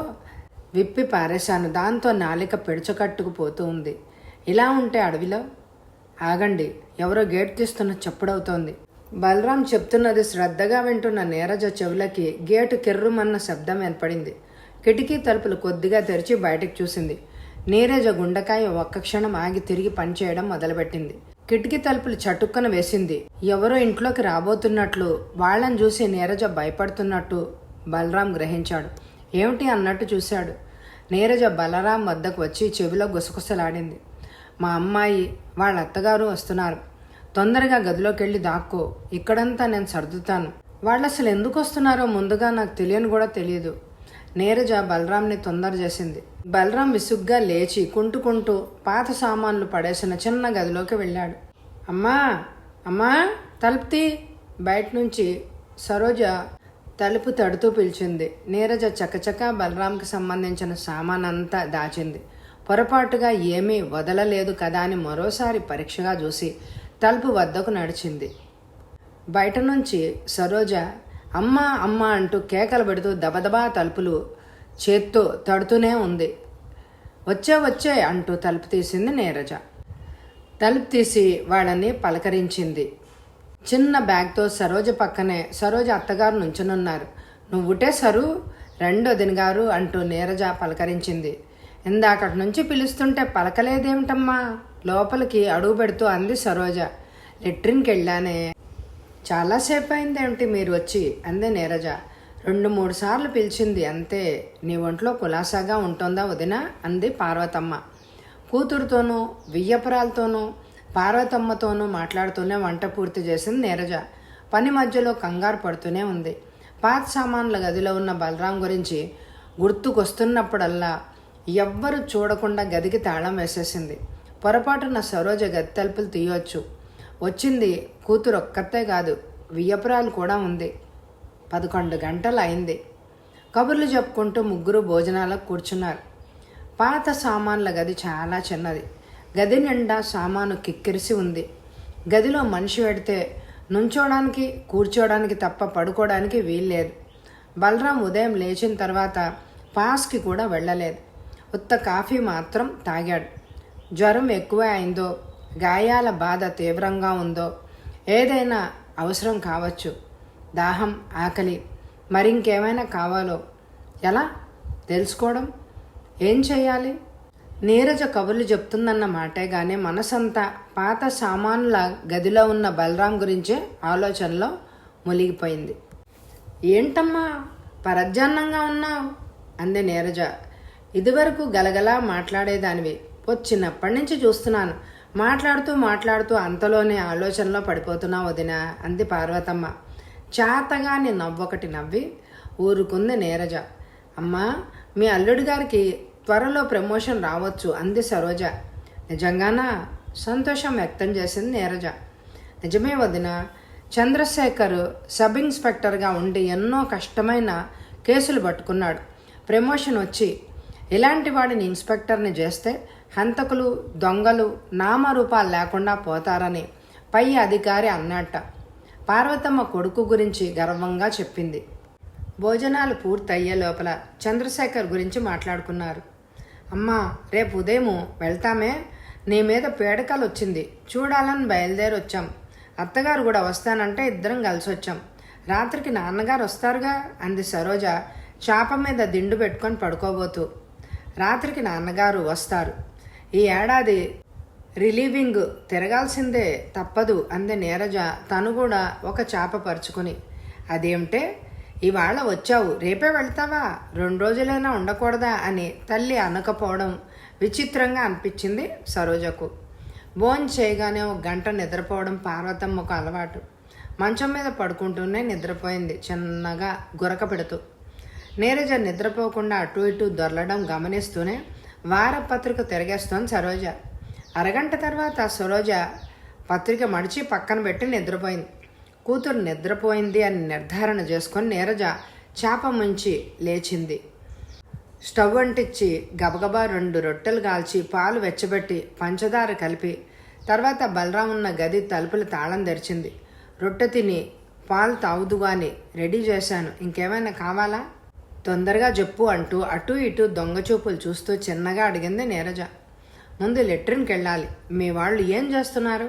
విప్పి పారేశాను. దాంతో నాలిక పిడచకట్టుకుపోతూ ఉంది. ఇలా ఉంటే అడవిలో ఆగండి, ఎవరో గేట్ తీస్తున్న చప్పుడవుతోంది. బలరాం చెప్తున్నది శ్రద్ధగా వింటున్న నీరజ చెవులకి గేటు కిర్రుమన్న శబ్దం ఏర్పడింది. కిటికీ తలుపులు కొద్దిగా తెరిచి బయటకు చూసింది. నీరజ గుండెకాయ ఒక్క క్షణం ఆగి తిరిగి పనిచేయడం మొదలుపెట్టింది. కిటికీ తలుపులు చటుక్కన వేసింది. ఎవరో ఇంట్లోకి రాబోతున్నట్లు, వాళ్ళని చూసి నీరజ భయపడుతున్నట్టు బలరాం గ్రహించాడు. ఏమిటి అన్నట్టు చూశాడు. నీరజ బలరాం వద్దకు వచ్చి చెవిలో గుసగుసలాడింది. మా అమ్మాయి, వాళ్ళ అత్తగారు వస్తున్నారు. తొందరగా గదిలోకి వెళ్ళి దాక్కో, ఇక్కడంతా నేను సర్దుతాను. వాళ్ళు అసలు ఎందుకు వస్తున్నారో ముందుగా నాకు తెలియని కూడా తెలియదు. నీరజ బలరాంని తొందర చేసింది. బలరాం విసుగ్గా లేచి కుంటుకుంటూ పాత సామాన్లు పడేసిన చిన్న గదిలోకి వెళ్ళాడు. అమ్మా అమ్మా తలుపు తీ. బయట నుంచి సరోజ తలుపు తడుతూ పిలిచింది. నీరజ చకచకా బలరాంకి సంబంధించిన సామానంతా దాచింది. పొరపాటుగా ఏమీ వదలలేదు కదా అని మరోసారి పరీక్షగా చూసి తలుపు వద్దకు నడిచింది. బయట నుంచి సరోజ అమ్మా అమ్మా అంటూ కేకలు పెడుతూ దబదబా తలుపులు చేత్తో తడుతూనే ఉంది. వచ్చే అంటూ తలుపు తీసింది నీరజ. తలుపు తీసి వాళ్ళని పలకరించింది. చిన్న బ్యాగ్తో సరోజ పక్కనే సరోజ అత్తగారు నుంచునున్నారు. నువ్వుటే సరు, రెండో దినగారు అంటూ నీరజ పలకరించింది. ఇందాకటి నుంచి పిలుస్తుంటే పలకలేదేమిటమ్మా, లోపలికి అడుగు పెడుతూ అంది సరోజ. లెట్రిన్కి వెళ్ళానే. చాలాసేపు అయిందేమిటి మీరు వచ్చి అంది నీరజ. 2-3 సార్లు పిలిచింది అంతే. నీ ఒంట్లో కులాసాగా ఉంటుందా వదినా అంది పార్వతమ్మ. కూతురుతోనూ వియ్యపురాలతోనూ పార్వతమ్మతోనూ మాట్లాడుతూనే వంట పూర్తి చేసింది నీరజ. పని మధ్యలో కంగారు పడుతూనే ఉంది. పాత సామాన్ల గదిలో ఉన్న బలరాం గురించి గుర్తుకొస్తున్నప్పుడల్లా ఎవ్వరూ చూడకుండా గదికి తాళం వేసేసింది. పొరపాటున సరోజ గది తలుపులు తీయొచ్చు. వచ్చింది కూతురు ఒక్కతే కాదు, వియ్యపురాలు కూడా ఉంది. 11 గంటలు అయింది. కబుర్లు చెప్పుకుంటూ ముగ్గురు భోజనాలకు కూర్చున్నారు. పాత సామాన్ల గది చాలా చిన్నది. గది నిండా సామాను కిక్కిరిసి ఉంది. గదిలో మనిషి పెడితే నుంచోడానికి కూర్చోడానికి తప్ప పడుకోవడానికి వీల్లేదు. బలరాం ఉదయం లేచిన తర్వాత పాస్కి కూడా వెళ్ళలేదు. ఉత్త కాఫీ మాత్రం తాగాడు. జ్వరం ఎక్కువ అయిందో, గాయాల బాధ తీవ్రంగా ఉందో, ఏదైనా అవసరం కావచ్చు. దాహం, ఆకలి, మరింకేమైనా కావాలో ఎలా తెలుసుకోవడం? ఏం చేయాలి? నీరజ కబుర్లు చెప్తుందన్న మాటే కానీ మనసంతా పాత సామాన్ల గదిలో ఉన్న బలరాం గురించే ఆలోచనలో మునిగిపోయింది. ఏంటమ్మా పరధ్యాన్నంగా ఉన్నావు? అంది నీరజ. ఇదివరకు గలగలా మాట్లాడేదానివి, వచ్చినప్పటి నుంచి చూస్తున్నాను. మాట్లాడుతూ అంతలోనే ఆలోచనలో పడిపోతున్నావు వదినా, అంది పార్వతమ్మ. చాతగాని నవ్వొకటి నవ్వి ఊరుకుంది నీరజ. అమ్మా, మీ అల్లుడి గారికి త్వరలో ప్రమోషన్ రావచ్చు, అంది సరోజ. నిజంగానా? సంతోషం వ్యక్తం చేసింది నీరజ. నిజమే వదిన. చంద్రశేఖర్ సబ్ ఇన్స్పెక్టర్గా ఉండి ఎన్నో కష్టమైన కేసులు పట్టుకున్నాడు. ప్రమోషన్ వచ్చి ఇలాంటి వాడిని ఇన్స్పెక్టర్ని చేస్తే హంతకులు, దొంగలు నామరూపాలు లేకుండా పోతారని పై అధికారి అన్నట్ట. పార్వతమ్మ కొడుకు గురించి గర్వంగా చెప్పింది. భోజనాలు పూర్తయ్యే లోపల చంద్రశేఖర్ గురించి మాట్లాడుకున్నారు. అమ్మా, రేపు ఉదయం వెళ్తామే, నీ మీద పీడకలు వచ్చింది, చూడాలని బయలుదేరి వచ్చాం. అత్తగారు కూడా వస్తానంటే ఇద్దరం కలిసి వచ్చాం. రాత్రికి నాన్నగారు వస్తారుగా, అంది సరోజ చాప మీద దిండు పెట్టుకొని పడుకోబోతూ. రాత్రికి నాన్నగారు వస్తారు. ఈ ఏడాది రిలీవింగ్ తిరగాల్సిందే, తప్పదు, అంది నీరజ తను కూడా ఒక చాప పరుచుకుని. అదేమిటే ఇవాళ వచ్చావు, రేపే వెళ్తావా? 2 రోజులైనా ఉండకూడదా అని తల్లి అనకపోవడం విచిత్రంగా అనిపించింది సరోజకు. భోజనం చేయగానే 1 గంట నిద్రపోవడం పార్వతమ్మకు అలవాటు. మంచం మీద పడుకుంటూనే నిద్రపోయింది, చిన్నగా గురక పెడుతూ. నీరజ నిద్రపోకుండా అటు ఇటు దొరలడం గమనిస్తూనే వారపత్రిక తిరగేస్తోంది సరోజ. అరగంట తర్వాత సరోజ పత్రిక మడిచి పక్కన పెట్టి నిద్రపోయింది. కూతురు నిద్రపోయింది అని నిర్ధారణ చేసుకొని నీరజ చాప ముంచి లేచింది. స్టవ్ అంటించి గబగబా 2 రొట్టెలు కాల్చి పాలు వెచ్చబెట్టి పంచదార కలిపి తర్వాత బలరాం ఉన్న గది తలుపులు తాళం తెరిచింది. రొట్టె తిని పాలు తాగుదుగాని రెడీ చేశాను, ఇంకేమైనా కావాలా? తొందరగా చెప్పు అంటూ అటు ఇటు దొంగచూపులు చూస్తూ చిన్నగా అడిగింది నీరజ. ముందు లెట్రిన్కి వెళ్ళాలి. మీ వాళ్ళు ఏం చేస్తున్నారు?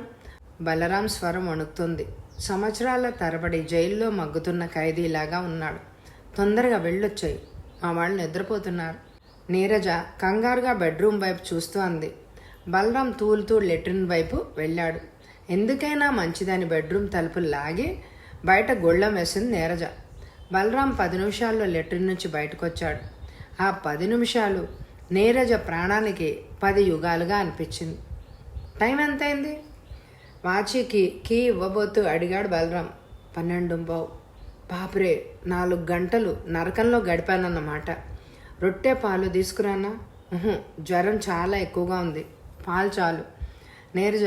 బలరాం స్వరం వణుకుతుంది. సంవత్సరాల తరబడి జైల్లో మగ్గుతున్న ఖైదీలాగా ఉన్నాడు. తొందరగా వెళ్ళొచ్చాయి, మా వాళ్ళు నిద్రపోతున్నారు. నీరజ కంగారుగా బెడ్రూమ్ వైపు చూస్తూ అంది. బలరాం తూలుతూ లెట్రిన్ వైపు వెళ్ళాడు. ఎందుకైనా మంచిదని బెడ్రూమ్ తలుపులు లాగి బయట గొళ్ళెం వేసింది నీరజ. బలరాం 10 నిమిషాల్లో లెట్రిన్ నుంచి బయటకు వచ్చాడు. ఆ 10 నిమిషాలు నీరజ ప్రాణానికి 10 యుగాలుగా అనిపించింది. టైం ఎంతైంది? వాచికి కీ ఇవ్వబోతూ అడిగాడు బలరాం. 12:15. బాపురే, 4 గంటలు నరకంలో గడిపానన్నమాట. రొట్టె పాలు తీసుకురానా? జ్వరం చాలా ఎక్కువగా ఉంది, పాలు చాలు. నీరజ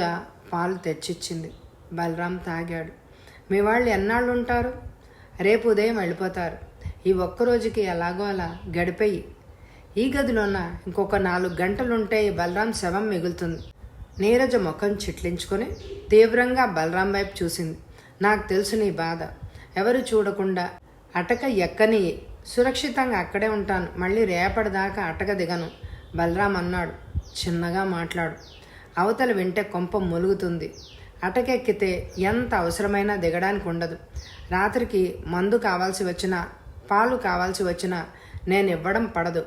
పాలు తెచ్చిచ్చింది. బలరాం తాగాడు. మీ వాళ్ళు ఎన్నాళ్ళు ఉంటారు? రేపు ఉదయం వెళ్ళిపోతారు. ఈ ఒక్కరోజుకి ఎలాగో అలా గడిపోయి ఈ గదిలోన ఇంకొక 4 గంటలుంటే ఈ బలరాం శవం మిగులుతుంది. నీరజ ముఖం చిట్లించుకొని తీవ్రంగా బలరాం వైపు చూసింది. నాకు తెలుసు నీ బాధ. ఎవరు చూడకుండా అటక ఎక్కని, సురక్షితంగా అక్కడే ఉంటాను. మళ్ళీ రేపటిదాకా అటక దిగను, బలరాం అన్నాడు. చిన్నగా మాట్లాడు, అవతల వింటే కొంప ములుగుతుంది. అటకెక్కితే ఎంత అవసరమైనా దిగడానికి ఉండదు. రాత్రికి మందు కావాల్సి వచ్చినా, పాలు కావాల్సి వచ్చినా నేను ఇవ్వడం పడదు.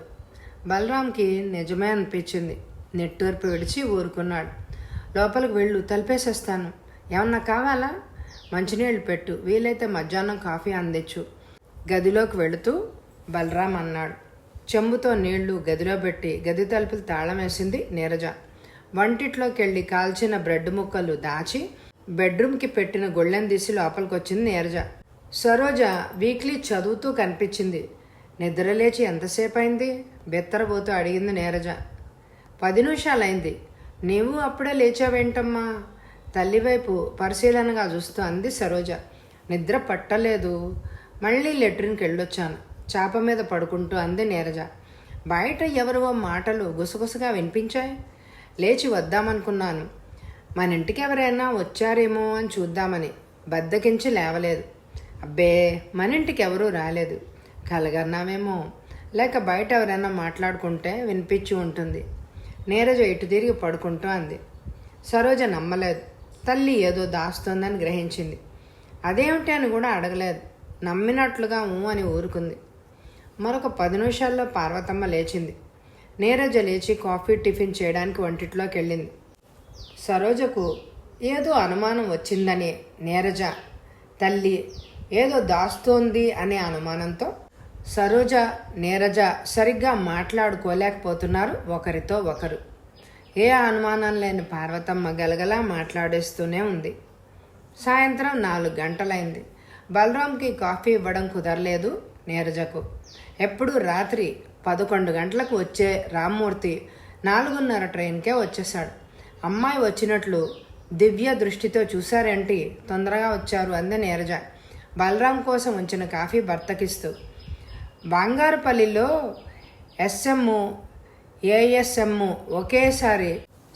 బలరాంకి నిజమే అనిపించింది. నెట్టూర్పు విడిచి ఊరుకున్నాడు. లోపలికి వెళ్ళు, తలుపేసేస్తాను. ఏమన్నా కావాలా? మంచినీళ్ళు పెట్టు, వీలైతే మధ్యాహ్నం కాఫీ అందించు. గదిలోకి వెళుతూ బలరాం అన్నాడు. చెంబుతో నీళ్లు గదిలో పెట్టి గది తలుపులు తాళం వేసింది నీరజ. వంటిట్లోకి వెళ్ళి కాల్చిన బ్రెడ్ ముక్కలు దాచి బెడ్రూమ్కి పెట్టిన గొళ్ళెం తీసి లోపలికి వచ్చింది నీరజ. సరోజ వీక్లీ చదువుతూ కనిపించింది. నిద్రలేచి ఎంతసేపు అయింది? బెత్తరబోతూ అడిగింది నీరజ. 10 నిమిషాలైంది. నీవు అప్పుడే లేచావేంటమ్మా? తల్లివైపు పరిశీలనగా చూస్తూ అంది సరోజ. నిద్ర పట్టలేదు, మళ్ళీ లెట్రిన్కి వెళ్ళొచ్చాను, చాప మీద పడుకుంటూ అంది నీరజ. బయట ఎవరివో మాటలు గుసగుసగా వినిపించాయి. లేచి వద్దామనుకున్నాను, మన ఇంటికి ఎవరైనా వచ్చారేమో అని చూద్దామని. బద్దకించి లేవలేదు. అబ్బే, మన ఇంటికి ఎవరూ రాలేదు. కలగన్నామేమో, లేక బయట ఎవరైనా మాట్లాడుకుంటే వినిపించి ఉంటుంది. నీరజ ఇటు తిరిగి పడుకుంటూ అంది. సరోజ నమ్మలేదు. తల్లి ఏదో దాస్తోందని గ్రహించింది. అదేమిటి అని కూడా అడగలేదు. నమ్మినట్లుగా అని ఊరుకుంది. మరొక 10 నిమిషాల్లో పార్వతమ్మ లేచింది. నీరజ లేచి కాఫీ టిఫిన్ చేయడానికి వంటిట్లోకి వెళ్ళింది. సరోజకు ఏదో అనుమానం వచ్చిందని నీరజ తల్లి ఏదో దాస్తోంది అనే అనుమానంతో సరోజ నీరజ సరిగ్గా మాట్లాడుకోలేకపోతున్నారు ఒకరితో ఒకరు. ఏ అనుమానం లేని పార్వతమ్మ గలగలా మాట్లాడేస్తూనే ఉంది. సాయంత్రం 4 గంటలైంది. బలరాంకి కాఫీ ఇవ్వడం కుదరలేదు నీరజకు. ఎప్పుడు రాత్రి 11 గంటలకు వచ్చే రామ్మూర్తి 4:30 ట్రైన్కే వచ్చేశాడు. అమ్మాయి వచ్చినట్లు దివ్య దృష్టితో చూశారేంటి, తొందరగా వచ్చారు అంది నీరజ బలరాం కోసం ఉంచిన కాఫీ భర్తకిస్తూ. బంగారుపల్లిలో ఎస్ఎం ఏఎస్ఎం ఒకేసారి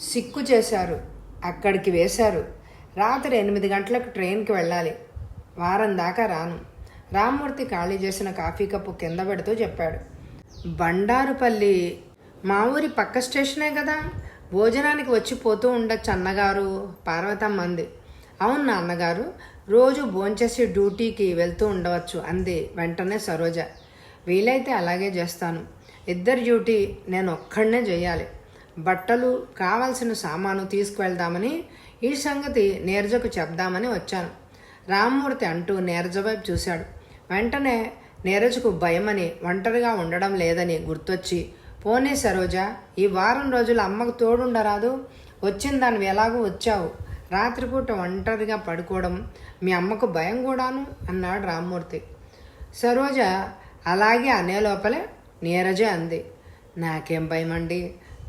సిక్కు చేశారు, అక్కడికి వేశారు. రాత్రి 8 గంటలకు ట్రైన్కి వెళ్ళాలి. వారం దాకా రాను. రామ్మూర్తి ఖాళీ చేసిన కాఫీ కప్పు కింద పెడుతూ చెప్పాడు. బండారుపల్లి మా ఊరి పక్క స్టేషనే కదా, భోజనానికి వచ్చి పోతూ ఉండొచ్చు అన్నగారు, పార్వతమ్మ అంది. అవును నాన్నగారు, రోజు భోంచేసి డ్యూటీకి వెళ్తూ ఉండవచ్చు అంది వెంటనే సరోజ. వీలైతే అలాగే చేస్తాను. ఇద్దరి డ్యూటీ నేను ఒక్కడనే చేయాలి. బట్టలు కావాల్సిన సామాను తీసుకువెళ్దామని, ఈ సంగతి నీరజకు చెప్దామని వచ్చాను రామ్మూర్తి అంటూ నీరజ వైపు చూశాడు. వెంటనే నీరజకు భయమని, ఒంటరిగా ఉండడం లేదని గుర్తొచ్చి, పోనీ సరోజ, ఈ వారం రోజులు అమ్మకు తోడుండరాదు? వచ్చిన దానివి ఎలాగూ వచ్చావు, రాత్రిపూట ఒంటరిగా పడుకోవడం మీ అమ్మకు భయం కూడాను అన్నాడు రామ్మూర్తి. సరోజ అలాగే అనే లోపలే నీరజే అంది. నాకేం భయం అండి,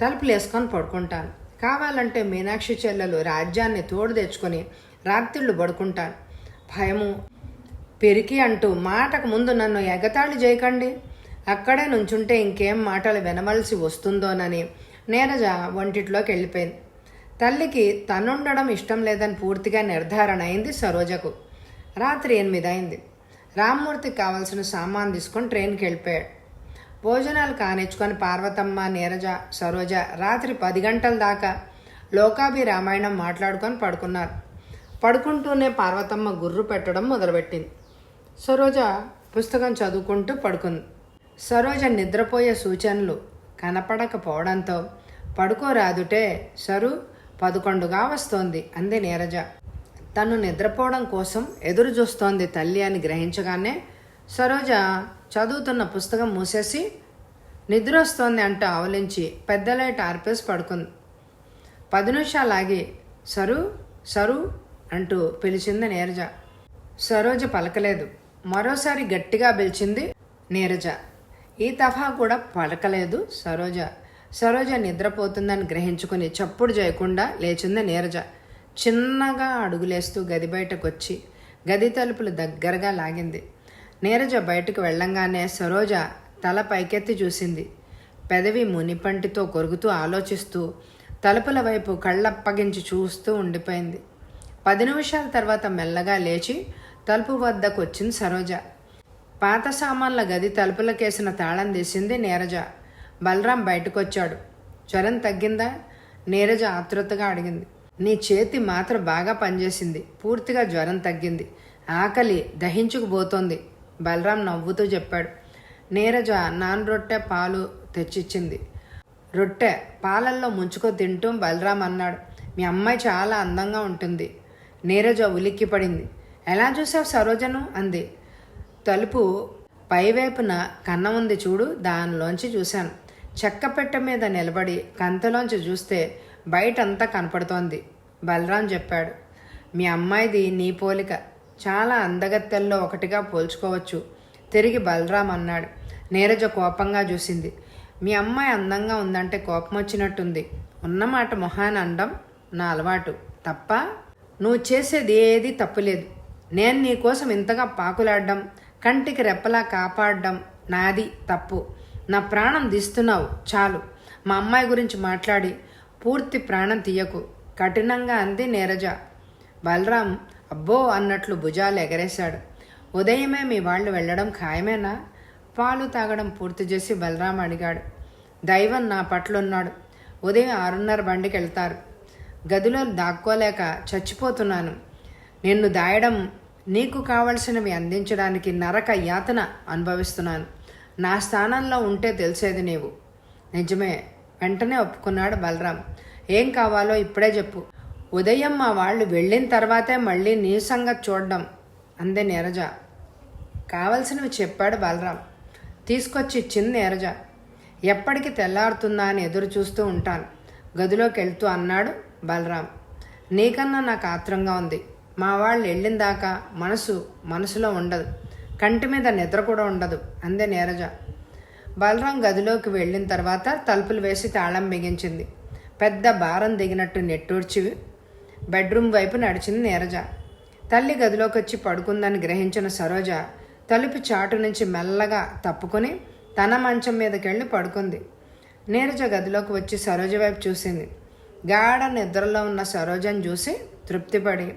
తలుపులు వేసుకొని పడుకుంటాను. కావాలంటే మీనాక్షి చెల్లెలు రాజ్యాన్ని తోడు తెచ్చుకొని రాత్రిళ్ళు పడుకుంటాను. భయము పెరికి అంటూ మాటకు ముందు నన్ను ఎగతాళి చేయకండి. అక్కడే నుంచుంటే ఇంకేం మాటలు వినవలసి వస్తుందోనని నీరజ వంటిట్లోకి వెళ్ళిపోయింది. తల్లికి తనుండడం ఇష్టం లేదని పూర్తిగా నిర్ధారణ అయింది సరోజకు. రాత్రి 8 అయింది. రామ్మూర్తికి కావాల్సిన సామాన్ తీసుకొని ట్రైన్కి వెళ్ళిపోయాడు. భోజనాలు కానిచ్చుకొని పార్వతమ్మ, నీరజ, సరోజ రాత్రి 10 గంటల దాకా లోకాభి రామాయణం మాట్లాడుకొని పడుకున్నారు. పడుకుంటూనే పార్వతమ్మ గుర్రు పెట్టడం మొదలుపెట్టింది. సరోజ పుస్తకం చదువుకుంటూ పడుకుంది. సరోజ నిద్రపోయే సూచనలు కనపడకపోవడంతో పడుకోరాదుటే సరు, 11గా వస్తోంది అంది నీరజ. తను నిద్రపోవడం కోసం ఎదురు చూస్తోంది తల్లి అని గ్రహించగానే సరోజ చదువుతున్న పుస్తకం మూసేసి నిద్ర వస్తోంది అంటూ ఆవలించి పెద్ద లైట్ ఆర్పేసి పడుకుంది. 10 నిమిషాలు ఆగి సరు సరు అంటూ పిలిచింది నీరజ. సరోజ పలకలేదు. మరోసారి గట్టిగా పిలిచింది నీరజ. ఈ తఫా కూడా పలకలేదు సరోజ. సరోజ నిద్రపోతుందని గ్రహించుకుని చప్పుడు చేయకుండా లేచింది నీరజ. చిన్నగా అడుగులేస్తూ గది బయటకు వచ్చి గది తలుపులు దగ్గరగా లాగింది. నీరజ బయటకు వెళ్ళంగానే సరోజ తల పైకెత్తి చూసింది. పెదవి మునిపంటితో కొరుకుతూ ఆలోచిస్తూ తలుపుల వైపు కళ్ళప్పగించి చూస్తూ ఉండిపోయింది. 10 నిమిషాల తర్వాత మెల్లగా లేచి తలుపు వద్దకు వచ్చింది సరోజ. పాత సామాన్ల గది తలుపులకేసిన తాళం తీసింది నీరజ. బలరాం బయటకు వచ్చాడు. జ్వరం తగ్గిందా? నీరజ ఆతృతగా అడిగింది. నీ చేతి మాత్ర బాగా పనిచేసింది, పూర్తిగా జ్వరం తగ్గింది, ఆకలి దహించుకుపోతోంది బలరాం నవ్వుతూ చెప్పాడు. నీరజ నాన్ రొట్టె పాలు తెచ్చిచ్చింది. రొట్టె పాలల్లో ముంచుకో తింటూ బలరాం అన్నాడు. మీ అమ్మాయి చాలా అందంగా ఉంటుంది. నీరజ ఉలిక్కిపడింది. ఎలా చూసావు సరోజను అంది. తలుపు పైవైపున కన్నం ఉంది చూడు, దానిలోంచి చూశాను. చెక్కపెట్ట మీద నిలబడి కంతలోంచి చూస్తే బయటంతా కనపడుతోంది బలరాం చెప్పాడు. మీ అమ్మాయిది నీ పోలిక, చాలా అందగత్తెల్లో ఒకటిగా పోల్చుకోవచ్చు. తిరిగి బలరాం అన్నాడు. నీరజ కోపంగా చూసింది. మీ అమ్మాయి అందంగా ఉందంటే కోపం వచ్చినట్టుంది. ఉన్నమాట మొహాన అనడం నా అలవాటు తప్ప నువ్వు చేసేది ఏది తప్పులేదు. నేను నీకోసం ఇంతగా పాకులాడడం, కంటికి రెప్పలా కాపాడడం నాది తప్పు. నా ప్రాణం తీస్తున్నావు చాలు. మా అమ్మాయి గురించి మాట్లాడి పూర్తి ప్రాణం తీయకు, కఠినంగా అంది నీరజ. బలరాం అబ్బో అన్నట్లు భుజాలు ఎగరేశాడు. ఉదయమే మీ వాళ్ళు వెళ్ళడం ఖాయమేనా? పాలు తాగడం పూర్తి చేసి బలరాం అడిగాడు. దైవం నా పట్లున్నాడు. ఉదయం 6:30 బండికి వెళ్తారు. గదిలో దాక్కోలేక చచ్చిపోతున్నాను. నిన్ను దాయడం, నీకు కావలసినవి అందించడానికి నరక యాతన అనుభవిస్తున్నాను. నా స్థానంలో ఉంటే తెలిసేది నీవు. నిజమే, వెంటనే ఒప్పుకున్నాడు బలరాం. ఏం కావాలో ఇప్పుడే చెప్పు. ఉదయం మా వాళ్ళు వెళ్ళిన తర్వాతే మళ్ళీ నీ సంగతి చూడడం అందే నీరజ. కావలసినవి చెప్పాడు బలరాం. తీసుకొచ్చి ఇచ్చింది నీరజ. ఎప్పటికి తెల్లారుతుందా అని ఎదురు చూస్తూ ఉంటాను గదిలోకి వెళ్తూ అన్నాడు బలరాం. నీకన్నా నాకు ఆత్రంగా ఉంది. మా వాళ్ళు వెళ్ళిన దాకా మనసులో ఉండదు, కంటి మీద నిద్ర కూడా ఉండదు అందే నీరజ. బలరాం గదిలోకి వెళ్ళిన తర్వాత తలుపులు వేసి తాళం బిగించింది. పెద్ద భారం దిగినట్టు నెట్టూర్చి బెడ్రూమ్ వైపు నడిచింది నీరజ. తల్లి గదిలోకి వచ్చి పడుకుందని గ్రహించిన సరోజ తలుపు చాటు నుంచి మెల్లగా తప్పుకొని తన మంచం మీదకెళ్ళి పడుకుంది. నీరజ గదిలోకి వచ్చి సరోజ వైపు చూసింది. గాఢ నిద్రలో ఉన్న సరోజను చూసి తృప్తిపడి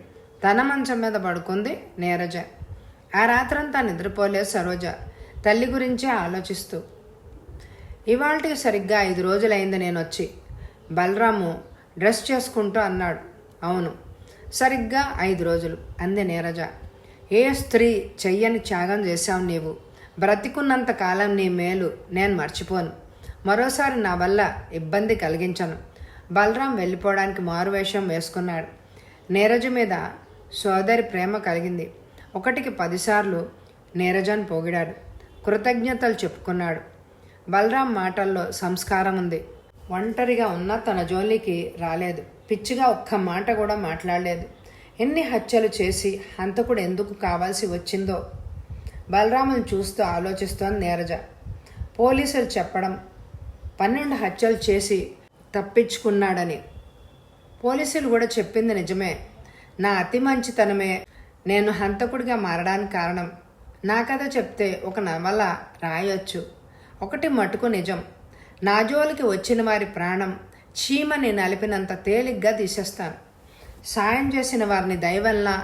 తన మంచం మీద పడుకుంది నీరజ. ఆ రాత్రంతా నిద్రపోలేదు సరోజ, తల్లి గురించే ఆలోచిస్తూ. ఇవాళకి సరిగ్గా 5 రోజులైంది నేను వచ్చి. బలరాము డ్రెస్ చేసుకుంటూ అన్నాడు. అవును, సరిగ్గా 5 రోజులు అంది నీరజ. ఏ స్త్రీ చెయ్యని త్యాగం చేశావు నీవు. బ్రతికున్నంత కాలం నీ మేలు నేను మర్చిపోను. మరోసారి నా వల్ల ఇబ్బంది కలిగించను. బలరాం వెళ్ళిపోవడానికి మారువేషం వేసుకున్నాడు. నీరజ మీద సోదరి ప్రేమ కలిగింది. 1కి 10 సార్లు నీరజను పొగిడాడు, కృతజ్ఞతలు చెప్పుకున్నాడు. బలరాం మాటల్లో సంస్కారం ఉంది. ఒంటరిగా ఉన్న తన జోలికి రాలేదు. పిచ్చిగా ఒక్క మాట కూడా మాట్లాడలేదు. ఎన్ని హత్యలు చేసి హంతకుడు ఎందుకు కావాల్సి వచ్చిందో బలరామును చూస్తూ ఆలోచిస్తోంది నీరజ. పోలీసులు చెప్పడం 12 హత్యలు చేసి తప్పించుకున్నాడని. పోలీసులు కూడా చెప్పింది నిజమే. నా అతి మంచితనమే నేను హంతకుడిగా మారడానికి కారణం. నా కథ చెప్తే ఒక నవల రాయొచ్చు. ఒకటి మటుకు నిజం, నా జోలికి వచ్చిన వారి ప్రాణం చీమని నలిపినంత తేలిగ్గా తీసేస్తాను. సాయం చేసిన వారిని దైవంలా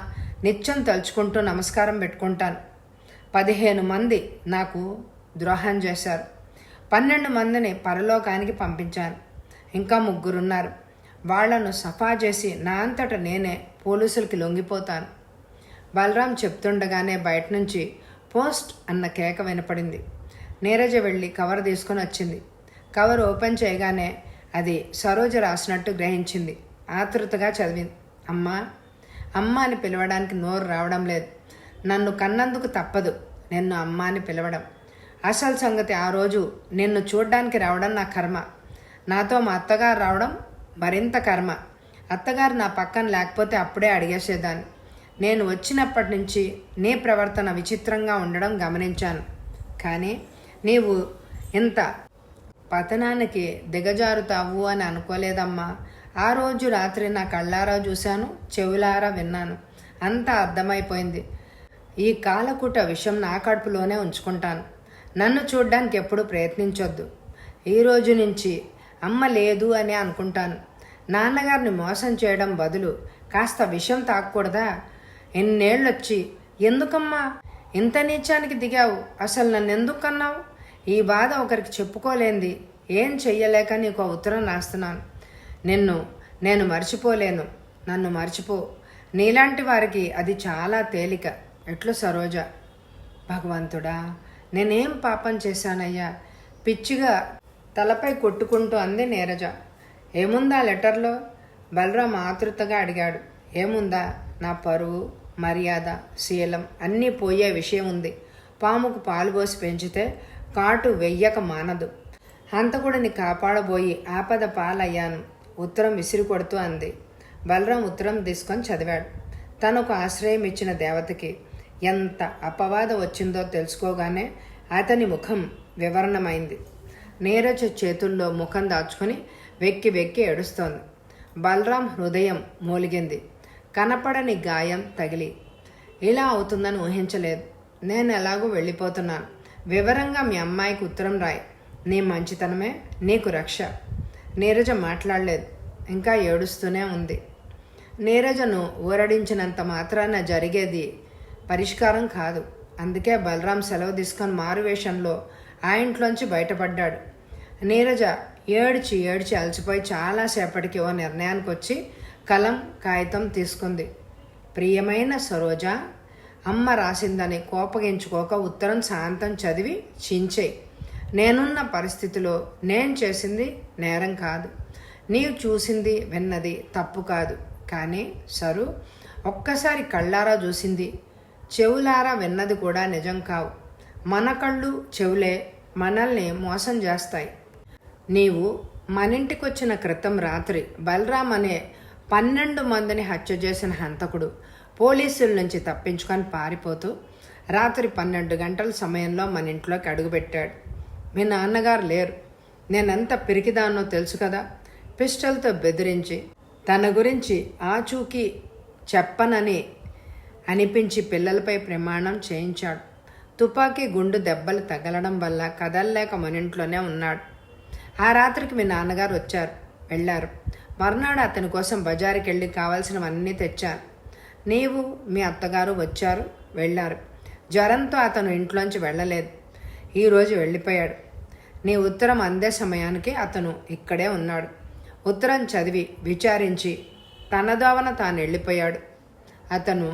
నిత్యం తలుచుకుంటూ నమస్కారం పెట్టుకుంటాను. 15 మంది నాకు ద్రోహం చేశారు. 12 మందిని పరలోకానికి పంపించాను. ఇంకా 3 ఉన్నారు. వాళ్లను సఫా చేసి నా అంతట నేనే పోలీసులకి లొంగిపోతాను. బలరాం చెప్తుండగానే బయట నుంచి పోస్ట్ అన్న కేక వినపడింది. నీరజ వెళ్ళి కవర్ తీసుకొని వచ్చింది. కవర్ ఓపెన్ చేయగానే అది సరోజ రాసినట్టు గ్రహించింది. ఆతృతగా చదివింది. అమ్మా అమ్మ అని పిలవడానికి నోరు రావడం లేదు. నన్ను కన్నందుకు తప్పదు నిన్ను అమ్మ అని పిలవడం. అసలు సంగతి ఆ రోజు నిన్ను చూడ్డానికి రావడం నా కర్మ. నాతో మా అత్తగారు రావడం మరింత కర్మ. అత్తగారు నా పక్కన లేకపోతే అప్పుడే అడిగేసేదాన్ని. నేను వచ్చినప్పటి నుంచి నీ ప్రవర్తన విచిత్రంగా ఉండడం గమనించాను. కానీ నీవు ఇంత పతనానికి దిగజారుతావు అని అనుకోలేదమ్మా. ఆ రోజు రాత్రి నా కళ్ళారా చూశాను, చెవులారా విన్నాను. అంతా అర్థమైపోయింది. ఈ కాలకూట విషయం నా కడుపులోనే ఉంచుకుంటాను. నన్ను చూడ్డానికి ఎప్పుడు ప్రయత్నించొద్దు. ఈ రోజు నుంచి అమ్మ లేదు అని అనుకుంటాను. నాన్నగారిని మోసం చేయడం బదులు కాస్త విషం తాగకూడదా? ఎన్నేళ్ళొచ్చి ఎందుకమ్మా ఇంత నీచానికి దిగావు? అసలు నన్ను ఎందుకు కన్నావు? ఈ బాధ ఒకరికి చెప్పుకోలేంది. ఏం చెయ్యలేక నీకు ఉత్తరం రాస్తున్నాను. నేను మర్చిపోలేను. నన్ను మర్చిపో. నీలాంటి వారికి అది చాలా తేలిక. ఎట్లు సరోజ? భగవంతుడా, నేనేం పాపం చేశానయ్యా? పిచ్చిగా తలపై కొట్టుకుంటూ అంది నీరజ. ఏముందా లెటర్లో? బలరాం ఆతృతగా అడిగాడు. ఏముందా? నా పరువు, మర్యాద, శీలం అన్నీ పోయే విషయం ఉంది. పాముకు పాలు పోసి పెంచితే కాటు వెయ్యక మానదు. హంతకుడిని కాపాడబోయి ఆపద పాలయ్యాను. ఉత్తరం విసిరి కొడుతూ అంది. బలరాం ఉత్తరం తీసుకొని చదివాడు. తనకు ఆశ్రయం ఇచ్చిన దేవతకి ఎంత అపవాద వచ్చిందో తెలుసుకోగానే అతని ముఖం వివరణమైంది. నీరజ చేతుల్లో ముఖం దాచుకుని వెక్కి వెక్కి ఏడుస్తోంది. బలరాం హృదయం మూలిగింది. కనపడని గాయం తగిలి. ఇలా అవుతుందని ఊహించలేదు. నేను ఎలాగూ వెళ్ళిపోతున్నాను. వివరంగా మీ అమ్మాయికి ఉత్తరం రాయి. నీ మంచితనమే నీకు రక్ష. నీరజ మాట్లాడలేదు. ఇంకా ఏడుస్తూనే ఉంది. నీరజను ఊరడించినంత మాత్రాన జరిగేది పరిష్కారం కాదు. అందుకే బలరాం సెలవు తీసుకొని మారువేషంలో ఆ ఇంట్లోంచి బయటపడ్డాడు. నీరజ ఏడ్చి ఏడ్చి అలసిపోయి చాలాసేపటికి ఓ నిర్ణయానికి వచ్చి కలం కాగితం తీసుకుంది. ప్రియమైన సరోజ, అమ్మ రాసిందని కోపగించుకోక ఉత్తరం శాంతం చదివి చించేయి. నేనున్న పరిస్థితిలో నేను చేసింది నేరం కాదు. నీవు చూసింది విన్నది తప్పు కాదు. కానీ సరు, ఒక్కసారి కళ్ళారా చూసింది చెవులారా విన్నది కూడా నిజం కావు. మన కళ్ళు చెవులే మనల్ని మోసం చేస్తాయి. నీవు మనింటికొచ్చిన క్రితం రాత్రి బలరాం అనే 12 మందిని హత్య చేసిన హంతకుడు పోలీసుల నుంచి తప్పించుకొని పారిపోతూ రాత్రి 12 గంటల సమయంలో మన ఇంట్లోకి అడుగుపెట్టాడు. మీ నాన్నగారు లేరు. నేనెంత పిరికిదాన్నో తెలుసు కదా. పిస్టల్తో బెదిరించి తన గురించి ఆచూకీ చెప్పనని అనిపించి పిల్లలపై ప్రమాణం చేయించాడు. తుపాకీ గుండు దెబ్బలు తగలడం వల్ల కదల్లేక మన ఇంట్లోనే ఉన్నాడు. ఆ రాత్రికి మీ నాన్నగారు వచ్చారు, వెళ్ళారు. మర్నాడు అతని కోసం బజారుకి వెళ్ళి కావాల్సినవన్నీ తెచ్చారు. నీవు మీ అత్తగారు వచ్చారు, వెళ్ళారు. జ్వరంతో అతను ఇంట్లోంచి వెళ్ళలేదు. ఈరోజు వెళ్ళిపోయాడు. నీ ఉత్తరం అందే సమయానికి అతను ఇక్కడే ఉన్నాడు. ఉత్తరం చదివి విచారించి తన దోవన తాను వెళ్ళిపోయాడు. అతను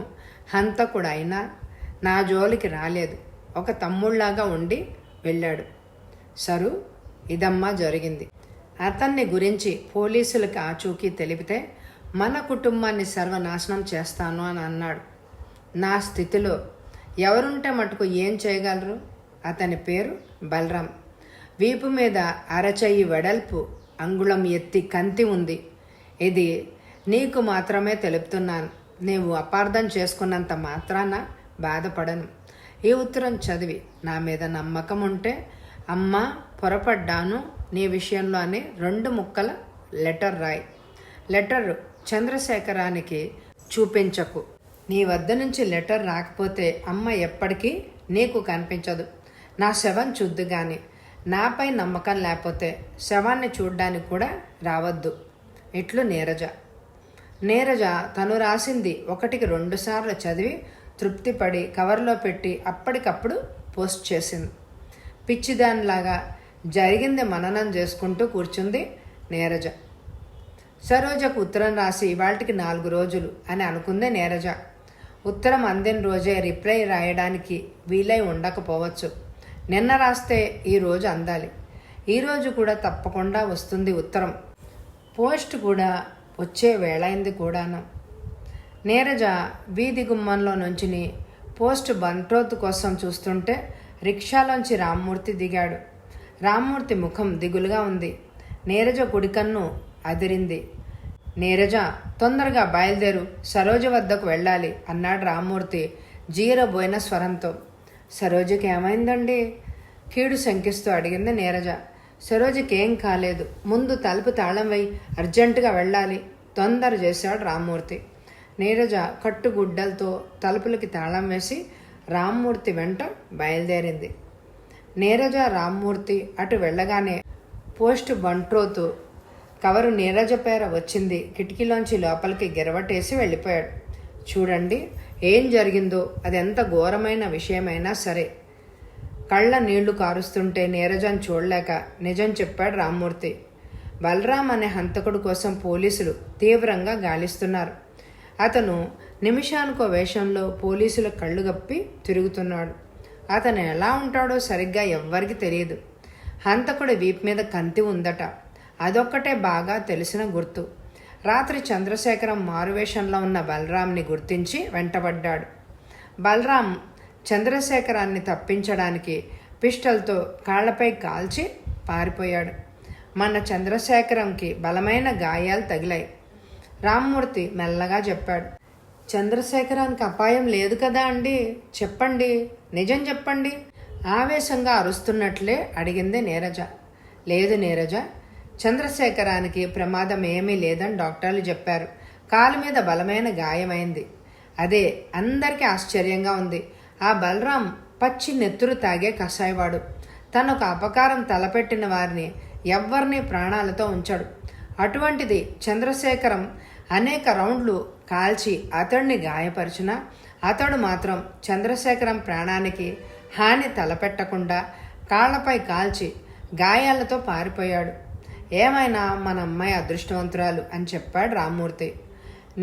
హంతకుడైనా నా జోలికి రాలేదు. ఒక తమ్ముళ్లాగా ఉండి వెళ్ళాడు. సరు, ఇదమ్మా జరిగింది. అతన్ని గురించి పోలీసులకు ఆచూకీ తెలిపితే మన కుటుంబాన్ని సర్వనాశనం చేస్తాను అని అన్నాడు. నా స్థితిలో ఎవరుంటే మటుకు ఏం చేయగలరు? అతని పేరు బలరాం. వీపు మీద అరచెయ్యి వెడల్పు, అంగుళం ఎత్తి కంతి ఉంది. ఇది నీకు మాత్రమే తెలుపుతున్నాను. నీవు అపార్థం చేసుకున్నంత మాత్రాన బాధపడను. ఈ ఉత్తరం చదివి నా మీద నమ్మకం ఉంటే అమ్మా పొరపడ్డాను నీ విషయంలో అని 2 ముక్కల లెటర్ రాయి. లెటర్ చంద్రశేఖరానికి చూపించకు. నీ వద్ద నుంచి లెటర్ రాకపోతే అమ్మ ఎప్పటికీ నీకు కనిపించదు. నా శవం చూద్దు గాని నాపై నమ్మకం లేకపోతే శవాన్ని చూడ్డానికి కూడా రావద్దు. ఇట్లు నీరజ. నీరజ తను రాసింది 1కి 2 సార్లు చదివి తృప్తిపడి కవర్లో పెట్టి అప్పటికప్పుడు పోస్ట్ చేసింది. పిచ్చిదానిలాగా జరిగింది మననం చేసుకుంటూ కూర్చుంది నీరజ. సరోజకు ఉత్తరం రాసి ఇవాళకి 4 రోజులు అని అనుకుంది నీరజ. ఉత్తరం అందిన రోజే రిప్లై రాయడానికి వీలై ఉండకపోవచ్చు. నిన్న రాస్తే ఈరోజు అందాలి. ఈరోజు కూడా తప్పకుండా వస్తుంది ఉత్తరం. పోస్ట్ కూడా వచ్చే వేళైంది కూడాను. నీరజ వీధి గుమ్మంలో నుంచుని పోస్ట్ బంట్రోత్ కోసం చూస్తుంటే రిక్షాలోంచి రామ్మూర్తి దిగాడు. రామ్మూర్తి ముఖం దిగులుగా ఉంది. నీరజ కుడికన్ను అదిరింది. నీరజ, తొందరగా బయలుదేరు, సరోజ వద్దకు వెళ్ళాలి అన్నాడు రామ్మూర్తి జీరబోయిన స్వరంతో. సరోజకి ఏమైందండి? కీడు శంకిస్తూ అడిగింది నీరజ. సరోజకి ఏం కాలేదు. ముందు తలుపు తాళం వేయి, అర్జెంటుగా వెళ్ళాలి తొందర చేశాడు రామ్మూర్తి. నీరజ కట్టుగుడ్డలతో తలుపులకి తాళం వేసి రామ్మూర్తి వెంట బయలుదేరింది. నీరజ రామ్మూర్తి అటు వెళ్ళగానే పోస్ట్ బంట్రోతు కవరు నీరజ పేర వచ్చింది. కిటికీలోంచి లోపలికి గిరవటేసి వెళ్ళిపోయాడు. చూడండి ఏం జరిగిందో, అది ఎంత ఘోరమైన విషయమైనా సరే. కళ్ళ నీళ్లు కారుస్తుంటే నీరజను చూడలేక నిజం చెప్పాడు రామ్మూర్తి. బలరాం అనే హంతకుడు కోసం పోలీసులు తీవ్రంగా గాలిస్తున్నారు. అతను నిమిషానికో వేషంలో పోలీసుల కళ్ళు గప్పి తిరుగుతున్నాడు. అతను ఎలా ఉంటాడో సరిగ్గా ఎవ్వరికి తెలియదు. హంతకుడి వీపు మీద కంతి ఉందట, అదొక్కటే బాగా తెలిసిన గుర్తు. రాత్రి చంద్రశేఖరం మారువేషంలో ఉన్న బలరాంని గుర్తించి వెంటబడ్డాడు. బలరాం చంద్రశేఖరాన్ని తప్పించడానికి పిస్టల్తో కాళ్లపై కాల్చి పారిపోయాడు. మన చంద్రశేఖరంకి బలమైన గాయాలు తగిలాయి. రామ్మూర్తి మెల్లగా చెప్పాడు. చంద్రశేఖరానికి అపాయం లేదు కదా అండి, చెప్పండి, నిజం చెప్పండి, ఆవేశంగా అరుస్తున్నట్లే అడిగింది నీరజ. లేదు నీరజ, చంద్రశేఖరానికి ప్రమాదం ఏమీ లేదని డాక్టర్లు చెప్పారు. కాలు మీద బలమైన గాయమైంది. అదే అందరికీ ఆశ్చర్యంగా ఉంది. ఆ బలరాం పచ్చి నెత్తురు తాగే కషాయవాడు. తనకు అపకారం తలపెట్టిన వారిని ఎవ్వరినీ ప్రాణాలతో ఉంచాడు. అటువంటిది చంద్రశేఖరం అనేక రౌండ్లు కాల్చి అతడిని గాయపరిచినా అతడు మాత్రం చంద్రశేఖరం ప్రాణానికి హాని తలపెట్టకుండా కాళ్లపై కాల్చి గాయాలతో పారిపోయాడు. ఏమైనా మన అమ్మాయి అదృష్టవంతురాలు అని చెప్పాడు రామ్మూర్తి.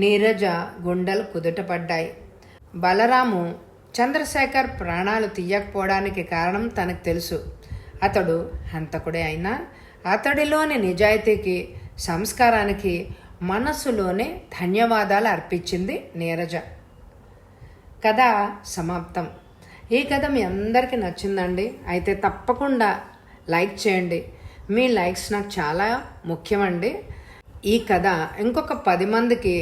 నీరజ గుండెలు కుదుటపడ్డాయి. బలరాము చంద్రశేఖర్ ప్రాణాలు తీయకపోవడానికి కారణం తనకు తెలుసు. అతడు హంతకుడే అయినా అతడిలోని నిజాయితీకి, సంస్కారానికి మనస్సులోనే ధన్యవాదాలు అర్పించింది నీరజ. కథ సమాప్తం. ఈ కథ మీ అందరికీ నచ్చిందండి. అయితే తప్పకుండా లైక్ చేయండి. మీ లైక్స్ నాకు చాలా ముఖ్యమండి. ఈ కథ ఇంకొక 10 మందికి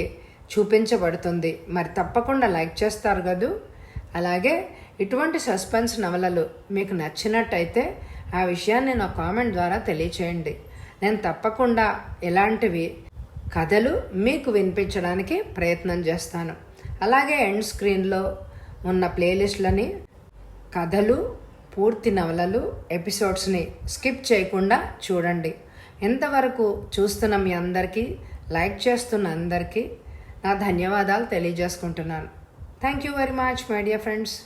చూపించబడుతుంది. మరి తప్పకుండా లైక్ చేస్తారు కదూ. అలాగే ఇటువంటి సస్పెన్స్ నవలలు మీకు నచ్చినట్టయితే ఆ విషయాన్ని నా కామెంట్ ద్వారా తెలియచేయండి. నేను తప్పకుండా ఇలాంటివి కథలు మీకు వినిపించడానికి ప్రయత్నం చేస్తాను. అలాగే ఎండ్ స్క్రీన్లో ఉన్న ప్లేలిస్ట్లని కథలు, పూర్తి నవలలు, ఎపిసోడ్స్ని స్కిప్ చేయకుండా చూడండి. ఇంతవరకు చూస్తున్న మీ అందరికీ, లైక్ చేస్తున్న అందరికీ నా ధన్యవాదాలు తెలియజేసుకుంటున్నాను. Thank you very much my dear friends.